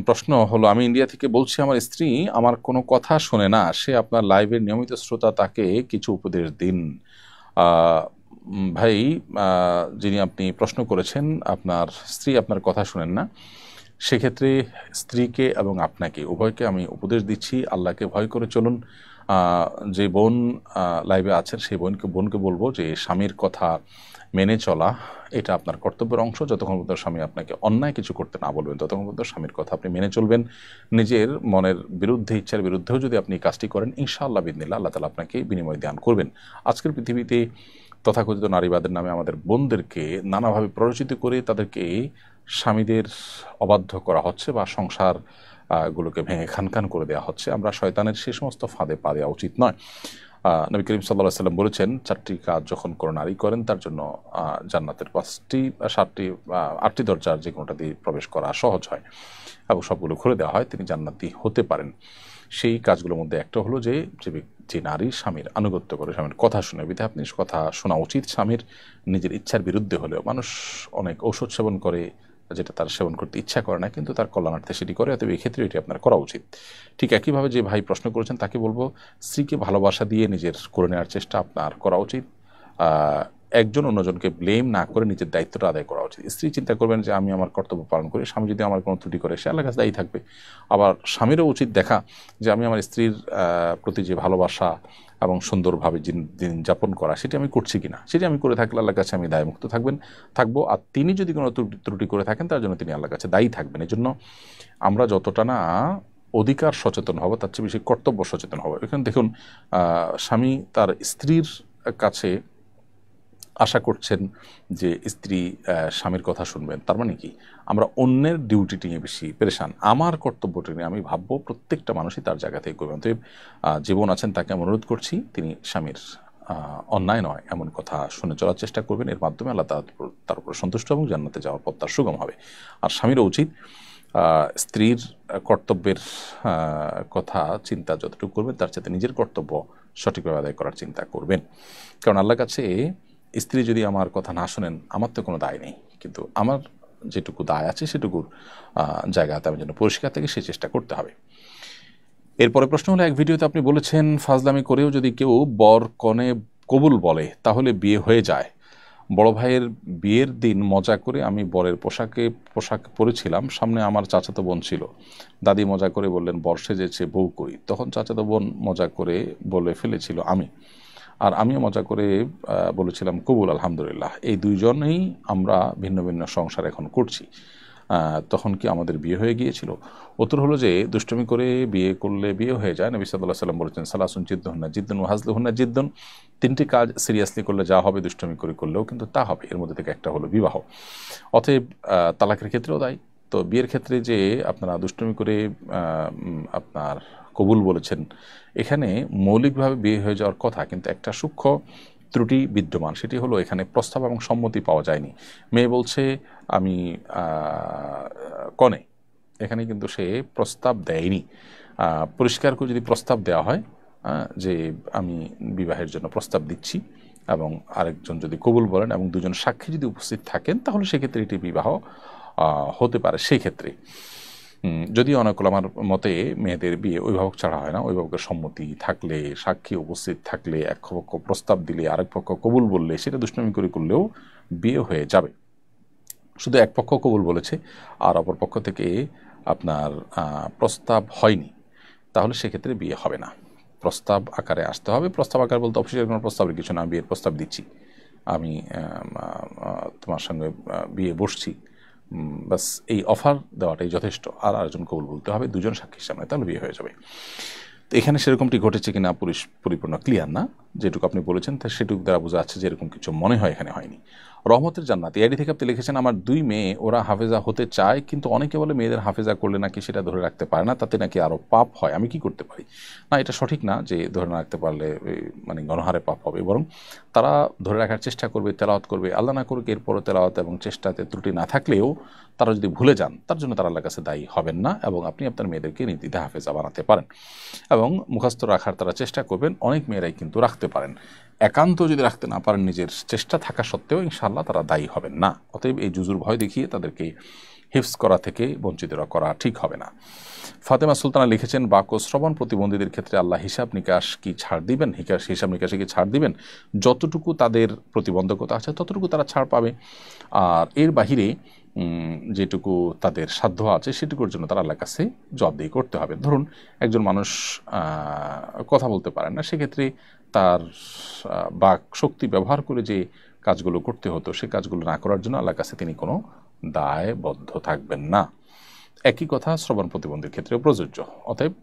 প্রশ্ন হলো, আমি ইন্ডিয়া থেকে বলছি, আমার স্ত্রী আমার কোনো কথা শোনে না, সে আপনার লাইভের নিয়মিত শ্রোতা, তাকে কিছু উপদেশ দিন। ভাই, যিনি আপনি প্রশ্ন করেছেন, আপনার স্ত্রী আপনার কথা শোনেন না, সেক্ষেত্রে স্ত্রীকে এবং আপনাকে উভয়কে আমি উপদেশ দিচ্ছি, আল্লাহকে ভয় করে চলুন। যে বোন লাইভে আছেন সেই বোনকে বলবো যে স্বামীর কথা মেনে চলা এটা আপনার কর্তব্যের অংশ। যতক্ষণ পর্যন্ত স্বামী আপনাকে অন্যায় কিছু করতে না বলবেন ততক্ষণ পর্যন্ত স্বামীর কথা আপনি মেনে চলবেন। নিজের মনের বিরুদ্ধে, ইচ্ছার বিরুদ্ধেও যদি আপনি কাজটি করেন, ইনশাআল্লাহ বিদিনিল্লাহ আল্লাহ তাআলা আপনাকে বিনিময় দান করবেন। আজকের পৃথিবীতে তথাকথিত নারীবাদের নামে আমাদের বোনদেরকে নানাভাবে প্ররোচিত করে তাদেরকে স্বামীদের অবাধ্য করা হচ্ছে বা সংসার গুলোকে ভেঙে খানখান করে দেওয়া হচ্ছে। আমরা শয়তানের সে সমস্ত ফাঁদে পা দেওয়া উচিত নয়। নবী করিম সাল্লাল্লাহু আলাইহি ওয়াসাল্লাম বলেছেন, 4টি কাজ যখন কোনো নারী করেন তার জন্য জান্নাতের 8টি দরজার যে কোনোটা দিয়ে প্রবেশ করা সহজ হয় এবং সবগুলো খুলে দেওয়া হয়, তিনি জান্নাতি হতে পারেন। সেই কাজগুলোর মধ্যে একটা হলো যে নারী স্বামীর আনুগত্য করে, স্বামীর কথা শুনে। বিধায় আপনি কথা শোনা উচিত স্বামীর, নিজের ইচ্ছার বিরুদ্ধে হলেও। মানুষ অনেক ঔষধ সেবন করে যেটা তার সেবন করতে ইচ্ছা করে না, কিন্তু তার কল্যাণার্থে সেটি করে, অতএব এই ক্ষেত্রে এটি আপনার করা উচিত। ঠিক একইভাবে যে ভাই প্রশ্ন করেছেন তাকে বলবো, স্ত্রীকে ভালোবাসা দিয়ে নিজের করে নেওয়ার চেষ্টা আপনার করা উচিত। একজন অন্যজনকে ব্লেম না করে নিজের দায়িত্বটা আদায় করা উচিত। স্ত্রী চিন্তা করবেন যে আমি আমার কর্তব্য পালন করি, স্বামী যদি আমার কোনো ত্রুটি করে সে আল্লাহর কাছে দায়ী থাকবে। আবার স্বামীরও উচিত দেখা যে আমি আমার স্ত্রীর প্রতি যে ভালোবাসা এবং সুন্দরভাবে দিন যাপন করা সেটি আমি করছি কিনা, সেটি আমি করে থাকলে আল্লাহর কাছে আমি দায়মুক্ত থাকবো। আর তিনি যদি কোনো ত্রুটি করে থাকেন তার জন্য তিনি আল্লাহর কাছে দায়ী থাকবেন। এই জন্য আমরা যতটা না অধিকার সচেতন হব তার চেয়ে বেশি কর্তব্য সচেতন হব। এখানে দেখুন, স্বামী তার স্ত্রীর কাছে আশা করছেন যে স্ত্রী স্বামীর কথা শুনবেন, তার মানে কি আমরা অন্যের ডিউটিটি নিয়ে বেশি পেরেশান, আমার কর্তব্যটি নিয়ে আমি ভাববো প্রত্যেকটা মানুষই তার জায়গা থেকে করবেন। তো জীবন আছেন তাকে আমি অনুরোধ করছি তিনি স্বামীর অন্যায় নয় এমন কথা শুনে চলার চেষ্টা করবেন। এর মাধ্যমে আল্লাহ তার উপর সন্তুষ্ট এবং জান্নাতে যাওয়ার পথ তার সুগম হবে। আর স্বামীরও উচিত স্ত্রীর কর্তব্যের কথা চিন্তা যতটুকু করবেন তার সাথে নিজের কর্তব্য সঠিকভাবে আদায় করার চিন্তা করবেন। কারণ আল্লাহর কাছে স্ত্রী যদি আমার কথা না শোনেন আমার তো কোনো দায় নেই, কিন্তু আমার যেটুকু দায় আছে সেটুকুর জায়গাতে আমি যেন পরিষ্কার থেকে সে চেষ্টা করতে হবে। এরপরে প্রশ্ন হলো, এক ভিডিওতে আপনি বলেছেন ফাজলামি করেও যদি কেউ বর কনে কবুল বলে তাহলে বিয়ে হয়ে যায়। বড় ভাইয়ের বিয়ের দিন মজা করে আমি বরের পোশাক পরেছিলাম, সামনে আমার চাচাতো বোন ছিল। দাদি মজা করে বললেন বর সেজেছে বউ কই, তখন চাচাতো বোন মজা করে বলে ফেলেছিল আমি, আর আমিও মজা করে বলেছিলাম কবুল আলহামদুলিল্লাহ। এই দুইজনেই আমরা ভিন্ন ভিন্ন সংসার এখন করছি, তখন কি আমাদের বিয়ে হয়ে গিয়েছিল? উত্তর হলো যে দুষ্টমি করে বিয়ে করলে বিয়ে হয়ে যায়। নবী সাল্লাল্লাহু আলাইহি ওয়াসাল্লাম বলেছেন সালাসুন জিদ্দুহুন্না জিদ্দুন ওয়া হাজলুহুন্না জিদ্দুন, 3টি কাজ সিরিয়াসলি করলে যা হবে দুষ্টমি করে করলেও কিন্তু তা হবে। এর মধ্যে থেকে একটা হলো বিবাহ। অতএব তালাকের ক্ষেত্রেও তাই। তো বিয়ের ক্ষেত্রে যে আপনারা দুষ্টমি করে আপনার কবুল বলেছেন, এখানে মৌলিকভাবে বিয়ে হয়ে যাওয়ার কথা, কিন্তু একটা সূক্ষ্ম ত্রুটি বিদ্যমান, সেটি হলো এখানে প্রস্তাব এবং সম্মতি পাওয়া যায়নি। মেয়ে বলছে আমি কনে, এখানে কিন্তু সে প্রস্তাব দেয়নি। পরিষ্কার করে যদি প্রস্তাব দেওয়া হয় যে আমি বিবাহের জন্য প্রস্তাব দিচ্ছি এবং আরেকজন যদি কবুল বলেন এবং দুজন সাক্ষী যদি উপস্থিত থাকেন তাহলে সেক্ষেত্রে এটি বিবাহ হতে পারে। সেই ক্ষেত্রে যদিও অনেক আমার মতে মেয়েদের বিয়ে অভিভাবক ছাড়া হয় না, অভিভাবকের সম্মতি থাকলে, সাক্ষী উপস্থিত থাকলে, এক পক্ষ প্রস্তাব দিলে আরেক পক্ষ কবুল বললে সেটা দুষ্টামি করে করলেও বিয়ে হয়ে যাবে। শুধু এক পক্ষ কবুল বলেছে আর অপর পক্ষ থেকে আপনার প্রস্তাব হয়নি, তাহলে সেক্ষেত্রে বিয়ে হবে না। প্রস্তাব আকারে আসতে হবে। প্রস্তাব আকার বলতে অফিসের কোনো প্রস্তাবের কিছু না, বিয়ের প্রস্তাব দিচ্ছি, আমি তোমার সঙ্গে বিয়ে বসছি, বাস এই অফার দেওয়াটাই যথেষ্ট। আর আরেকজন কবুল বলতে হবে, দুজন সাক্ষীর সামনে, তাহলে বিয়ে হয়ে যাবে। তো এখানে সেরকমটি ঘটেছে কিনা পরিপূর্ণ ক্লিয়ার না। যেটুকু আপনি বলেছেন তা সেটুকু দ্বারা বোঝা যাচ্ছে যে এরকম কিছু মনে হয় এখানে হয়নি। রহমতের জান্নাত এআইডি থেকে আপনি লিখেছেন, আমার 2 মেয়ে, ওরা হাফেজা হতে চায়, কিন্তু অনেকে বলে মেয়েদের হাফেজা করলে নাকি সেটা ধরে রাখতে পারে না, তাতে নাকি আরও পাপ হয়, আমি কি করতে পারি? না, এটা সঠিক না যে ধরে না রাখতে পারলে মানে গণহারে পাপ হবে, বরং তারা ধরে রাখার চেষ্টা করবে, তেলাওয়াত করবে। আল্লাহ না করুক এরপরও তেলাওয়াত এবং চেষ্টাতে ত্রুটি না থাকলেও তারা যদি ভুলে যান, তার জন্য তারা আল্লাহর কাছে দায়ী হবেন না, এবং আপনি আপনার মেয়েদেরকে নির্দ্বিধায় হাফেজা বানাতে পারেন এবং মুখস্থ রাখার তারা চেষ্টা করবেন। অনেক মেয়েরাই কিন্তু রাখতে পারেন, একান্ত যদি রাখতে না পারেন নিজের চেষ্টা থাকা সত্ত্বেও ইনশাআল্লাহ তারা দায়ী হবেন না। অতএব এই জুজুর ভয় দেখিয়ে তাদেরকে হিফজ করা থেকে বঞ্চিত করা ঠিক হবে না। ফাতেমা সুলতানা লিখেছেন, বাক ও শ্রবণ প্রতিবন্ধীদের ক্ষেত্রে আল্লাহ হিসাব নিকাশ কি ছাড় দিবেন? হিসাব নিকাশে কি ছাড় দিবেন? যতটুকু তাদের প্রতিবন্ধকতা আছে ততটুকু তারা ছাড় পাবে, আর এর বাহিরে যেটুকু তাদের সাধ্য আছে সেটুকুর জন্য তারা আল্লাহর কাছে জবাবদিহি করতে হবে। ধরুন একজন মানুষ কথা বলতে পারেন না, সেক্ষেত্রে তার বাক শক্তি ব্যবহার করে যে কাজগুলো করতে হতো সে কাজগুলো না করার জন্য আল্লাহর কাছে তিনি কোনো দায়বদ্ধ থাকবেন না। একই কথা শ্রবণ প্রতিবন্ধীর ক্ষেত্রেও প্রযোজ্য। অতএব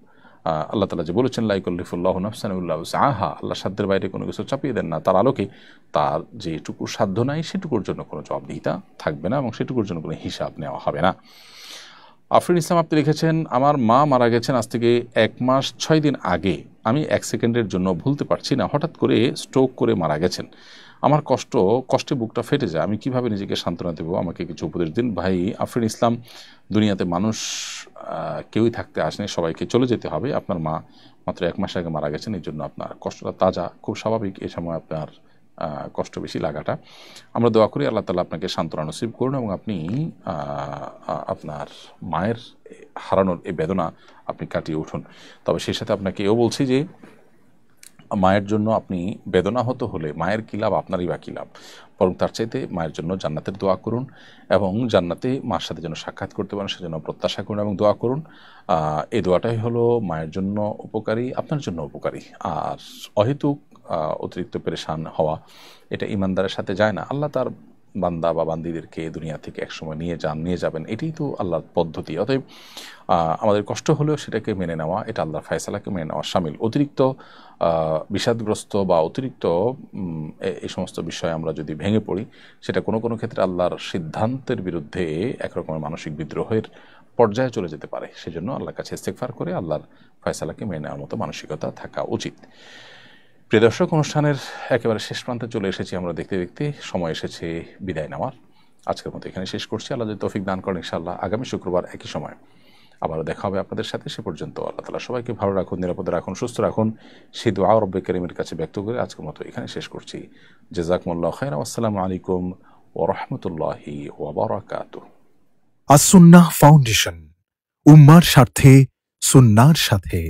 আল্লাহ তাআলা যে বলেছেন, লা ইউকাল্লিফুল্লাহু নাফসান ইল্লা উসআহা, আল্লাহ সাধ্যের বাইরে কোনো কিছু চাপিয়ে দেন না, তার আলোকে তার যেটুকু সাধ্য নাই সেটুকুর জন্য কোনো জবাবদিহিতা থাকবে না এবং সেটুকুর জন্য কোনো হিসাব নেওয়া হবে না। আফরিন ইসলাম আপনি লিখেছেন, আমার মা মারা গেছেন আজ থেকে 1 মাস 6 দিন আগে। আমি 1 সেকেন্ডের জন্য ভুলতে পারছি না, হঠাৎ করে স্ট্রোক করে মারা গেছেন। আমার কষ্টে বুকটা ফেটে যায়, আমি কিভাবে নিজেকে সান্ত্বনা দেবো? আমাকে কিছু উপদেশ দিন। ভাই আফরিন ইসলাম, দুনিয়াতে মানুষ কেউই থাকতে আসেনি, সবাইকে চলে যেতে হবে। আপনার মা মাত্র 1 মাস আগে মারা গেছেন, এই জন্য আপনার কষ্টটা তাজা, খুব স্বাভাবিক এই সময় আপনার কষ্ট বেশি লাগাটা। আমরা দোয়া করি আল্লাহ তাআলা আপনাকে সান্ত্বনা নসিব করুন এবং আপনি আপনার মায়ের হারানোর এই বেদনা আপনি কাটিয়ে উঠুন। তবে সেই সাথে আপনাকে এও বলছি যে মায়ের জন্য আপনি বেদনাহত হলে মায়ের কী লাভ, আপনারই বা কী লাভ? বরং তার চাইতে মায়ের জন্য জান্নাতের দোয়া করুন এবং জান্নাতে মার সাথে যেন সাক্ষাৎ করতে পারেন সেজন্য প্রত্যাশা করুন এবং দোয়া করুন। এই দোয়াটাই হলো মায়ের জন্য উপকারী, আপনার জন্য উপকারী। আর অহেতুক অতিরিক্ত পেরেশান হওয়া এটা ইমানদারের সাথে যায় না। আল্লাহ তার বান্দা বা বান্দিদেরকে দুনিয়া থেকে একসময় নিয়ে যাবেন, এটাই তো আল্লাহর পদ্ধতি। অতএব আমাদের কষ্ট হলেও সেটাকে মেনে নেওয়া, এটা আল্লাহর ফয়সালাকে মেনে নেওয়া শামিল। অতিরিক্ত বিষাদগ্রস্ত বা অতিরিক্ত এই সমস্ত বিষয়ে আমরা যদি ভেঙে পড়ি, সেটা কোনো কোনো ক্ষেত্রে আল্লাহর সিদ্ধান্তের বিরুদ্ধে একরকমের মানসিক বিদ্রোহের পর্যায়ে চলে যেতে পারে। সেজন্য আল্লাহর কাছে ইস্তেগফার করে আল্লাহর ফয়সালাকে মেনে নেওয়ার মতো মানসিকতা থাকা উচিত। প্রিয় দর্শক, অনুষ্ঠানের একেবারে শেষ প্রান্তে চলে এসেছি আমরা, দেখতে দেখতে সময় এসেছে বিদায় নেওয়ার। আজকের মতো এখানে শেষ করছি। আল্লাহ যদি তৌফিক দান করেন ইনশাআল্লাহ আগামী শুক্রবার একই সময় আবারও দেখা হবে আপনাদের সাথে। সে পর্যন্ত আল্লাহ তাআলা সবাইকে ভালো রাখুন, নিরাপদে রাখুন, সুস্থ রাখুন, সেই দোয়া রব্বে কারীমের কাছে ব্যক্ত করে আজকের মতো এখানে শেষ করছি। জাযাকুমুল্লাহু খাইরান, আসসালামু আলাইকুম ওয়া রাহমাতুল্লাহি ওয়া বারাকাতুহু। আস-সুন্নাহ ফাউন্ডেশন, উম্মার স্বার্থে সুন্নাহর সাথে।